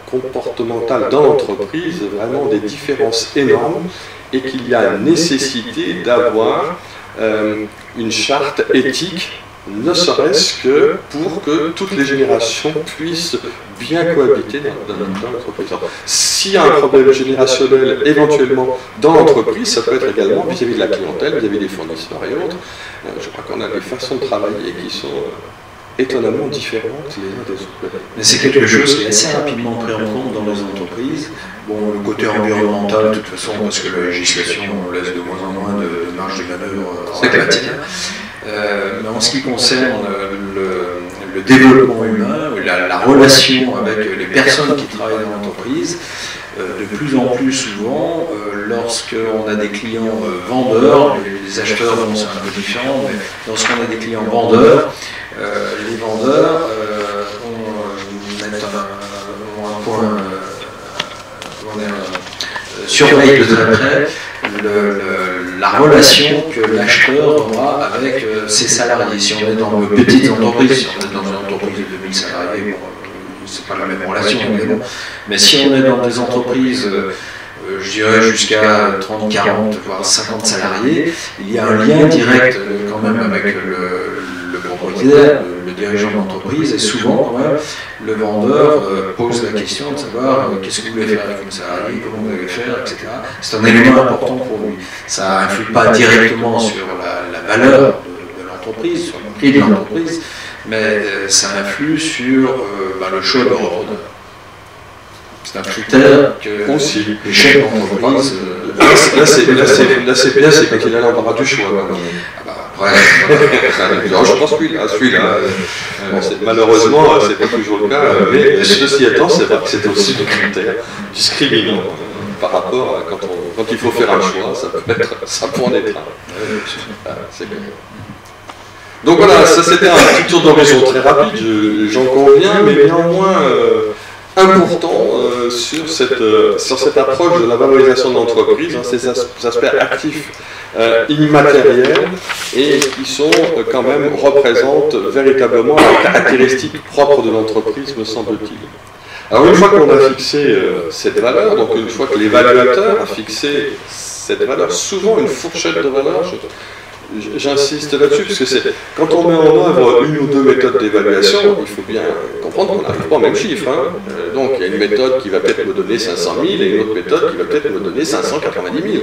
comportementale dans l'entreprise vraiment des différences énormes et qu'il y a nécessité d'avoir une charte éthique, ne serait-ce que pour que toutes les générations puissent bien cohabiter dans l'entreprise. S'il y a un problème générationnel éventuellement dans l'entreprise, ça peut être également vis-à-vis de la clientèle, vis-à-vis des fournisseurs et autres. Je crois qu'on a des façons de travailler qui sont étonnamment différentes les uns des autres. Mais c'est quelque chose qui est assez rapidement pris en compte dans les entreprises. Bon, le côté environnemental, de toute façon, parce que la législation laisse de moins en moins de marge de manœuvre en la matière. Mais en ce qui concerne le développement humain, la relation avec les personnes qui travaillent dans l'entreprise, de plus en plus souvent, lorsqu'on a des clients vendeurs, les acheteurs c'est un peu différent, mais lorsqu'on a des clients vendeurs, les vendeurs ont un point, surveille de très près la relation que l'acheteur aura avec ses salariés. Si on est dans de petites entreprises, si on est dans une entreprise de 2000 salariés, bon, c'est pas la même relation évidemment, mais si on est dans des entreprises, je dirais jusqu'à 30, 40, voire 50 salariés, il y a un lien direct quand même avec le propriétaire, le dirigeant d'entreprise, et souvent quand même, le vendeur pose la question de savoir qu'est-ce que vous voulez faire avec vos salariés, comment vous allez faire, etc. C'est un élément important pour lui. Ça n'influe pas directement sur la valeur de l'entreprise, sur le prix de l'entreprise, mais ça influe sur le choix de repreneur. C'est un critère que aussi les chefs d'entreprise. Là, c'est bien, c'est quand il a l'embarras du choix. Non, je pense que celui-là, malheureusement, c'est pas toujours le cas, mais ceci étant, c'est vrai que c'est aussi des critères discriminants par rapport à quand il faut faire un choix, ça peut en être un. C'est bien. Donc voilà, ça c'était un petit tour d'horizon très rapide, j'en conviens, mais néanmoins important sur cette approche de la valorisation de l'entreprise, ces aspects actifs immatériels et qui sont quand même représentent véritablement la caractéristique propre de l'entreprise, me semble-t-il. Alors une fois qu'on a fixé cette valeur, donc une fois que l'évaluateur a fixé cette valeur, souvent une fourchette de valeur, j'insiste là-dessus, parce que quand on met en œuvre une ou deux méthodes d'évaluation, il faut bien comprendre qu'on n'arrive pas au même chiffre. Donc il y a une méthode qui va peut-être me donner 500 000 et une autre méthode qui va peut-être me donner 590 000.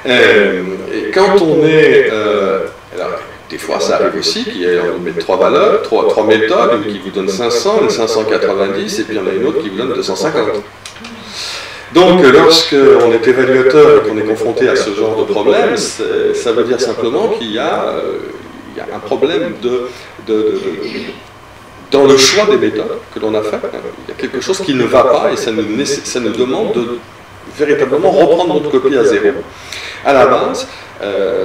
Et quand on est... alors, des fois ça arrive aussi qu'il y ait trois valeurs, trois méthodes, une qui vous donne 500, une 590, et puis il y en a une autre qui vous donne 250. Donc, lorsqu'on est évaluateur et qu'on est confronté à ce genre de problème, ça veut dire simplement qu'il y a un problème dans le choix des méthodes que l'on a fait. Il y a quelque chose qui ne va pas et ça nous demande de véritablement reprendre notre copie à zéro, à la base,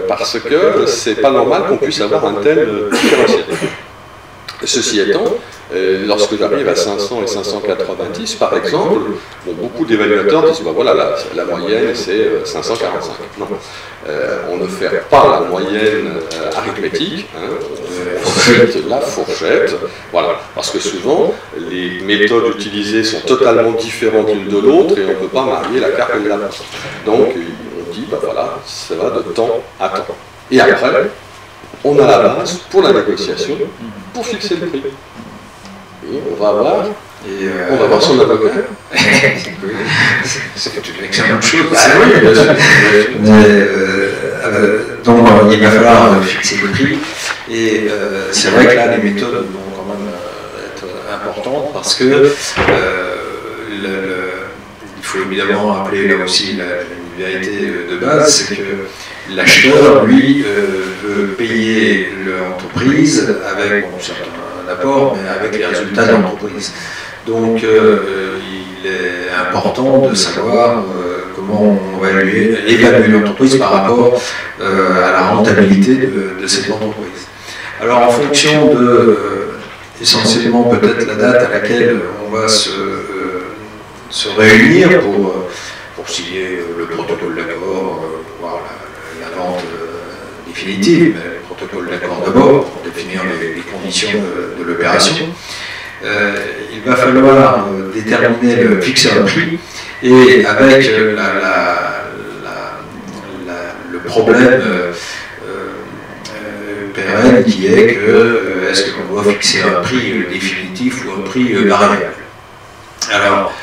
parce que c'est pas normal qu'on puisse avoir un tel différentiel. Ceci étant, lorsque j'arrive à 500 et 590, par exemple, beaucoup d'évaluateurs disent bah voilà, la moyenne c'est 545. Non, on ne fait pas la moyenne arithmétique, on fait la fourchette, voilà, parce que souvent les méthodes utilisées sont totalement différentes l'une de l'autre et on ne peut pas marier la carte et la lapin. Donc on dit bah voilà, ça va de temps à temps. Et après, on a la base pour la négociation, pour fixer le prix. Et on va voir son avocat. C'est une excellente chose. Oui, bien sûr. Donc il va falloir fixer le prix. Et c'est vrai que là, les méthodes vont quand même être importantes parce que il faut évidemment rappeler là aussi la vérité de base, c'est que l'acheteur, lui, veut payer l'entreprise avec un apport, mais avec les résultats de l'entreprise. Donc, il est important de savoir comment on va évaluer l'entreprise par rapport à la rentabilité de cette entreprise. Alors, en fonction de, essentiellement, peut-être la date à laquelle on va se réunir pour signer le protocole d'accord, voir la vente définitive, mais le protocole d'accord d'abord, pour définir les conditions de l'opération. Il va falloir déterminer, fixer un prix, et avec le problème pérenne qui est que est-ce qu'on doit fixer un prix définitif ou un prix variable. Alors,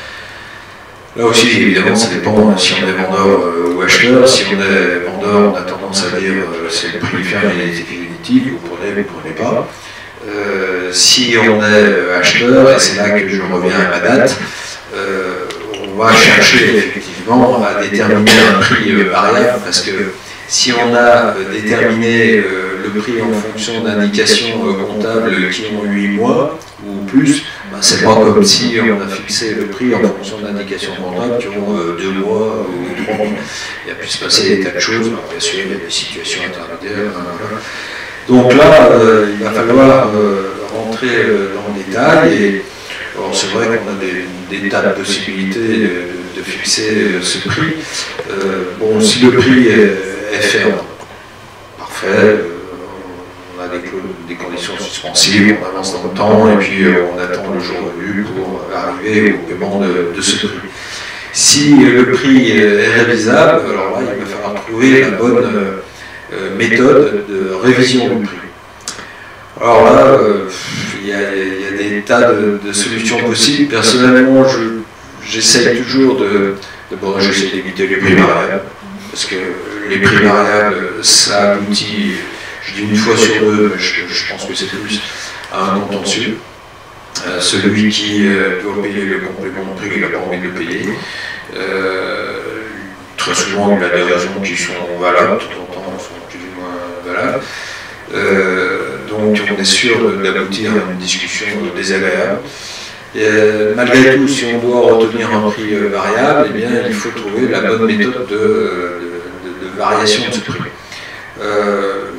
là aussi, évidemment, ça dépend si on est vendeur ou acheteur. Si on est vendeur, on a tendance à dire c'est le prix ferme et définitif, vous prenez pas. Si on est acheteur, et c'est là que je reviens à ma date, on va chercher effectivement à déterminer un prix variable, parce que si on a déterminé le prix en fonction d'indications comptables qui ont 8 mois ou plus, ben c'est pas comme si on a fixé le prix en fonction d'indications comptables qui ont 2 mois ou 3 mois. Il a pu se passer des tas de choses, alors bien sûr il y a des situations intermédiaires. Donc là, il va falloir rentrer dans le détail, et c'est vrai qu'on a des tas de possibilités de fixer ce prix. Bon, si le prix est ferme, parfait, on a des conditions suspensives, on avance dans le temps, et puis on attend le jour venu pour arriver au paiement de ce prix. Si le prix est révisable, alors là, il va falloir trouver la bonne méthode de révision du prix. Alors là, il y a des tas de solutions possibles. Personnellement, j'essaye toujours d'abord j'essaie d'éviter les prix variables, parce que les prix variables, ça aboutit, je dis une fois sur deux, mais je pense que c'est plus, à un contentieux. Celui qui doit payer le complément de prix, il n'a pas envie de le payer. Très souvent, il y a des raisons qui sont valables, tout en temps, sont plus ou moins valables. Donc, on est sûr d'aboutir à une discussion désagréable. Malgré tout, si on doit retenir un prix variable, eh bien, il faut trouver la bonne méthode de variation de ce prix.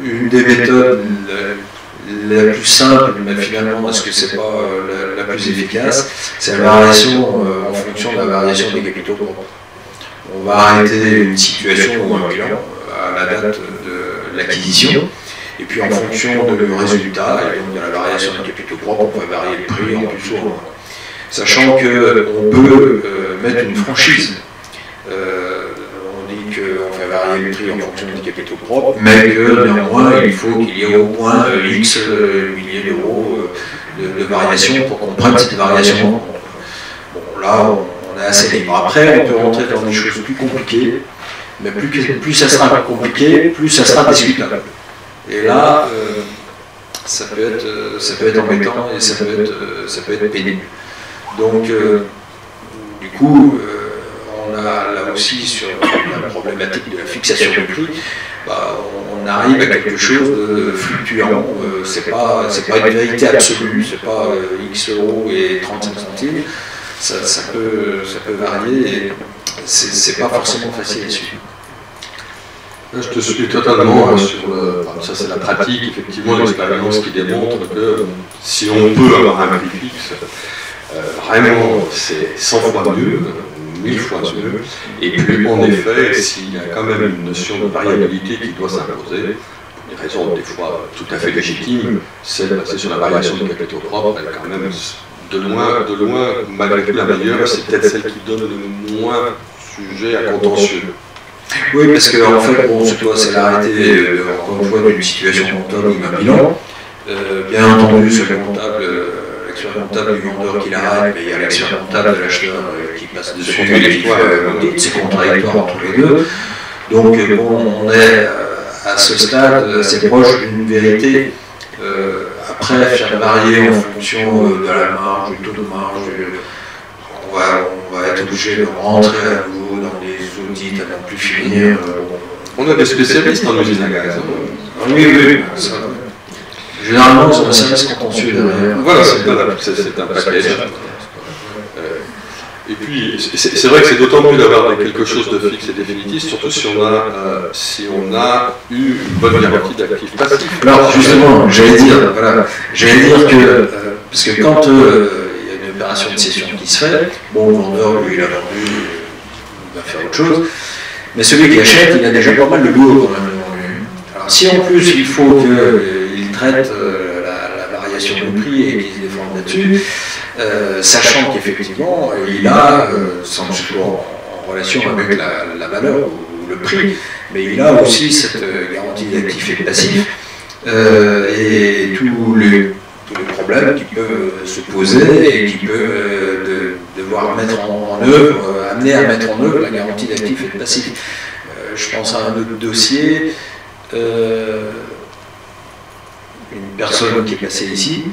Une des méthodes la plus simple, mais finalement, parce que c'est pas la plus efficace, c'est la variation en fonction de la variation des capitaux propres. On va arrêter une situation ou un bilan à la date de l'acquisition, et puis en fonction du résultat, et donc de la variation des capitaux propres, on va varier le prix en plus ou en moins. Sachant qu'on peut mettre une franchise. On dit qu'on fait varier le prix en fonction des capitaux propres, mais que néanmoins il faut qu'il y ait au moins X milliers d'euros de variation pour qu'on prenne cette variation. Bon, là, on est assez libre. Après, on peut rentrer dans des choses plus compliquées, mais plus ça sera compliqué, plus ça sera discutable. Et là, ça peut être embêtant et ça peut être pénible. Donc, du coup, on a là aussi sur la problématique de la fixation du prix, on arrive à quelque chose de fluctuant. C'est pas une vérité absolue, c'est pas X euros et 35 centimes. Ça peut varier et c'est pas forcément facile à suivre. Je te suis totalement sur ça, c'est la pratique, effectivement, l'expérience qui démontre que si on peut avoir un prix fixe, vraiment c'est 100 fois mieux, 1000 fois mieux, et puis en effet, s'il y a quand même une notion de variabilité qui doit s'imposer, pour des raisons des fois tout à fait légitimes, celle basée sur la variation des capitaux propres, elle est quand même de loin, malgré tout la meilleure, c'est peut-être celle qui donne le moins sujet à contentieux. Oui, parce qu'en en fait, bon, c'est l'arrêté, encore une fois, d'une situation comptable ou d'un bilan. Bien entendu, ce comptable, l'expert comptable du vendeur qui l'arrête, mais il y a l'expert comptable de l'acheteur qui passe dessus et qui fait l'audit, c'est contradictoire entre les deux. Donc, bon, on est à ce stade assez proche d'une vérité. Après, faire varier en fonction de la marge, du taux de marge, on va être obligé de rentrer à nouveau dans des audits à ne plus finir. On a des spécialistes en usine à gaz. Oui. Généralement, ils ont un service contentieux derrière. Voilà, c'est un package. Et puis, c'est vrai que c'est d'autant plus d'avoir quelque chose de fixe et définitif, surtout si on a eu une bonne garantie d'actifs passifs. Alors, justement, j'allais dire que, parce que quand il y a une opération de cession qui se fait, bon, le vendeur, lui, il a vendu, il va faire autre chose, mais celui qui achète, il a déjà pas mal de boulot quand même. Alors, Si en plus il faut qu'il traite la variation de prix et qu'il se défende là-dessus, sachant qu'effectivement il a, sans en relation avec la valeur ou le prix, mais il a aussi cette garantie d'actifs et de passifs, et tous les problèmes qui peuvent se poser et qui peuvent devoir mettre en œuvre, amener à mettre en œuvre la garantie d'actifs et de passifs. Je pense à un autre dossier, une personne qui est passée ici,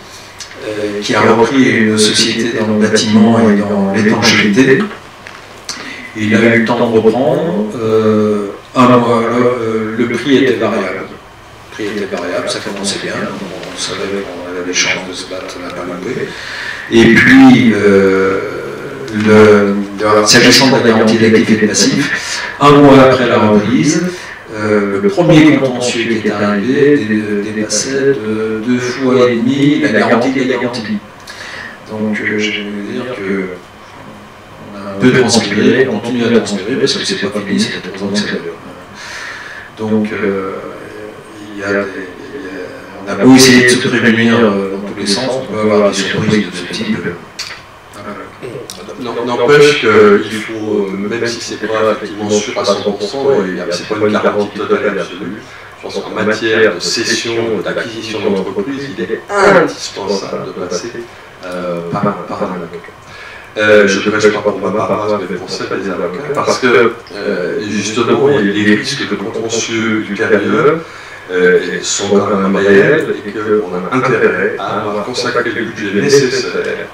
qui a repris une société dans le bâtiment et dans l'étanchéité. Il a eu le temps de reprendre, un mois, le prix était variable. Le prix était variable, ça commençait bien, on savait qu'on avait des chances de se battre la palomée. Et puis, s'agissant de la garantie d'actifs et de passifs, un mois après la reprise, le premier contentieux qui est arrivé dépassait de 2,5 fois la garantie des garanties. Donc, je vais vous dire que on a un peu transpiré, on continue à transpirer parce que c'est pas fini, c'est 14 ans que ça dure. Donc, on a beau essayer de se prévenir dans tous les sens, on peut avoir des surprises de ce type. N'empêche qu'il faut, même si c'est pas effectivement sûr à 100%, et c'est pas une garantie totale et absolue, je pense qu'en matière de cession, d'acquisition d'entreprise, il est indispensable de passer par un avocat. Je ne prêche pas pour ma paroisse, mais pour celle des avocats, parce que justement, les risques de contentieux ultérieurs sont quand même réels et qu'on a intérêt à avoir consacré le budget nécessaire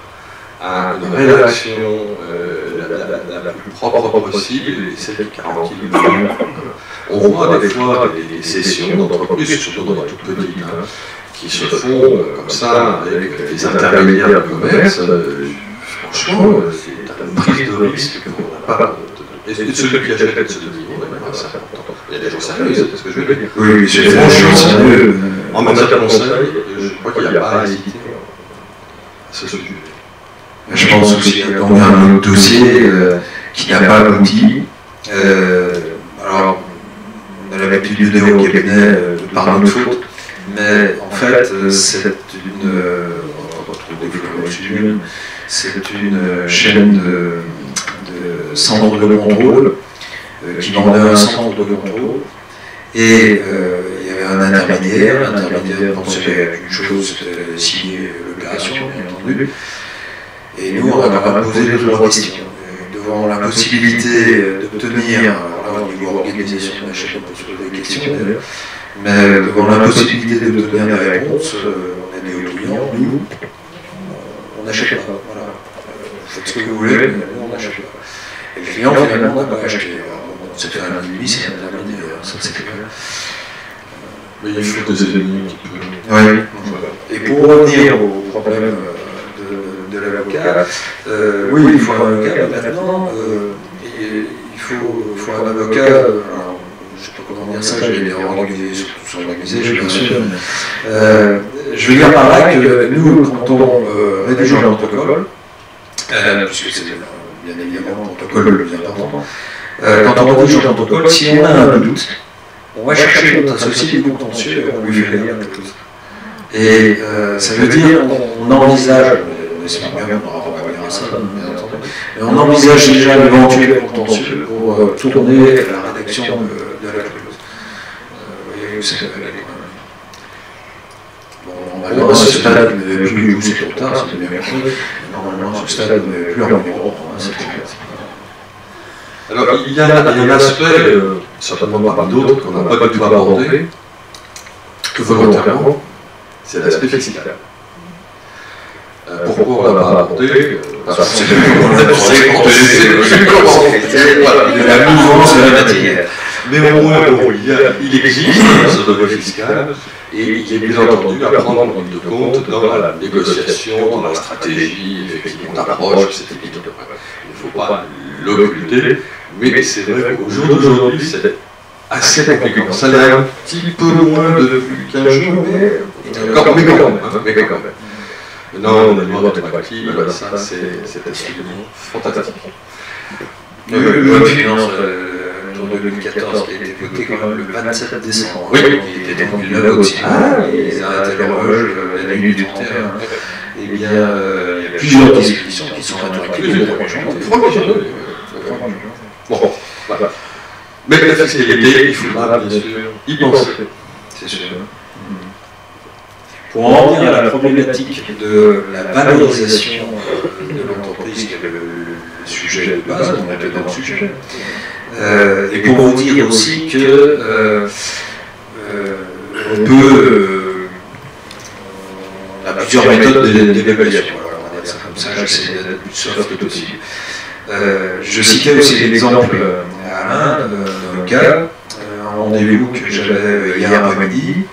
à une rédaction la plus propre possible et celle qui garantit le mieux. On voit des fois des sessions d'entreprises, surtout dans les toutes petites, qui se font comme ça avec des intermédiaires de commerce. Franchement, c'est une prise de risque qu'on n'a pas. Et celui qui achète ce niveau, c'est important. Il y a des gens sérieux, c'est ce que je veux dire. Oui, c'est franchement sérieux. En matière de conseil, je crois qu'il n'y a pas à hésiter à ce sujet. Je pense aussi qu'il y a un autre dossier qui n'a pas abouti. Alors, on a l'habitude de dire au cabinet par notre faute, mais en fait, c'est une chaîne de centres de contrôle qui vendait un centre de contrôle. Et il y avait un intermédiaire. L'intermédiaire pensait qu'une chose, c'était signer l'opération, bien entendu. Et nous, on a quand même posé 2-3 questions. Devant la possibilité d'obtenir, alors là, au niveau organisation de la chaîne, on peut se poser des questions d'ailleurs, mais devant la possibilité d'obtenir des réponses, on a dit aux clients, nous, on n'achète pas. Voilà. Vous faites ce que vous voulez, mais nous, on n'achète pas. Et le client, finalement, n'a pas acheté. C'est fait un ennemi, c'est un intermédiaire, ça c'est clair. Mais il faut des ennemis qui peuvent. Oui. Et pour revenir au problème de l'avocat, oui, il faut un avocat, maintenant, il faut un avocat, alors, je ne sais pas comment dire ça, j'ai des organisés, surtout sur l'organisé, je suis bien sûr. Je veux dire par là que nous, quand on rédige un protocole, puisque c'est bien évidemment le protocole le plus important, quand on rédige un protocole, si on a un doute, on va chercher notre associé du contentieux et on lui fait lire la clause. Et ça veut dire qu'on envisage, j'espère bien qu'on n'aura pas à dire à ça, bien entendu, mais on envisage déjà l'éventuel contentieux pour tourner la rédaction de la clause. Vous voyez où c'est normalement, à ce stade, vous n'avez plus où c'est trop tard, c'est bien compris. Normalement, à ce stade, vous n'avez plus en numéro, c'est clair. Alors, il y a un aspect, certainement pas d'autres, qu'on n'a pas du tout abordé, volontairement, c'est l'aspect fiscal. Pourquoi on ne l'a pas abordé? Parce que c'est la mouvance de la matière. Néanmoins, il existe ce domaine fiscal, et il est bien entendu à prendre en compte dans la négociation, dans la stratégie, effectivement, d'approche, c'est évident. Il ne faut pas l'occulter, mais c'est vrai qu'au jour d'aujourd'hui, c'est assez compliqué. Ça l'est un petit peu moins depuis 15 jours, mais quand même. Maintenant, on a le droit d'être actif, ça c'est absolument fantastique. Le loi de finances pour 2014 qui a été voté quand même le 27 décembre. Oui, il était en 2009 aussi. Ils arrêtaient l'horloge la nuit du 31. Eh bien, il y a plusieurs dispositions qui sont rétroactives au 1er janvier. Bon, voilà. Mais la fiscalité, il faudra bien sûr y penser. C'est sûr. Pour en revenir à la problématique de la valorisation de l'entreprise, qui est le sujet de base, on était dans le sujet, et pour vous dire aussi que on a plusieurs méthodes d'évaluation. On va dire ça comme ça, j'essaie d'être le plus soft possible. Je citais aussi l'exemple à Alain, d'un cas, un rendez-vous que j'avais hier après-midi,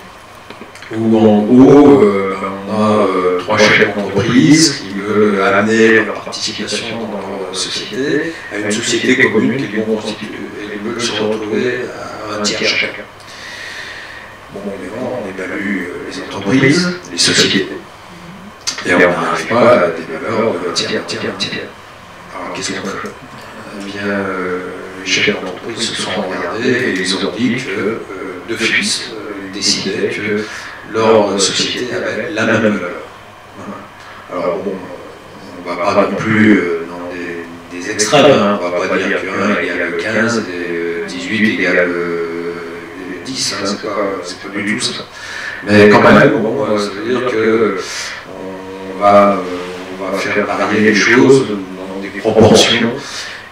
où en gros, on a 3 chefs d'entreprise qui veulent amener leur participation dans leur société à une société commune qu'ils vont constituer, et ils veulent se retrouver à un tiers chacun. Bon, évidemment, on évalue les entreprises, les sociétés, et on n'arrive pas à des valeurs de tiers. Alors, qu'est-ce qu'on fait? Eh bien, les chefs d'entreprise se sont regardés et ils ont dit que, d'office, ils décidaient que leur société avait la même valeur. Voilà. Alors bon, on ne va pas non plus dans des extrêmes, hein. On ne va pas dire que 1 égale 15 et 18 égale 10, hein. C'est pas du tout ça. Mais quand même, bon, ça veut dire qu'on va faire varier les choses dans des proportions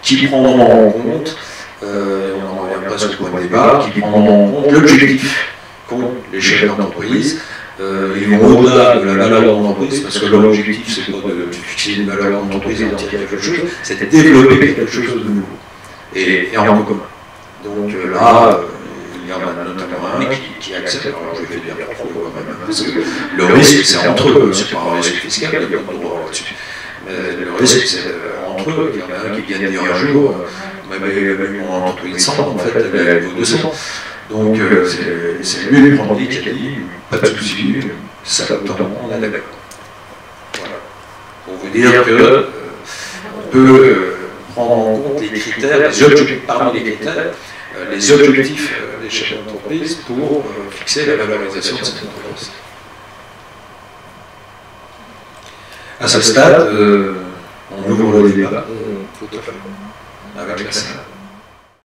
qui prendront en compte, on en revient presque au point de départ, qui prendront en compte l'objectif qu'ont les chefs d'entreprise. Ils vont au-delà de la valeur d'entreprise, parce que l'objectif, c'est pas de fixer une valeur d'entreprise et d'en tirer quelque chose, c'est de développer quelque chose de nouveau, et en commun. Donc là, il y en a notamment un qui accepte, alors je vais dire pourquoi quand même, parce que le risque, c'est entre eux, c'est pas un risque fiscal, il n'y a pas de droit là-dessus. Mais le risque, c'est entre eux, il y en a un qui vient de dire un jour, mon entreprise 100, en fait, elle vaut 200. Donc c'est lui le premier qui a dit, pas de souci, ça on est d'accord. Voilà. Pour vous dire qu'on peut prendre en compte les critères, les objectifs, parmi les critères, les objectifs des chefs d'entreprise pour fixer la valorisation de cette entreprise. À ce stade, on ouvre le débat avec la salle.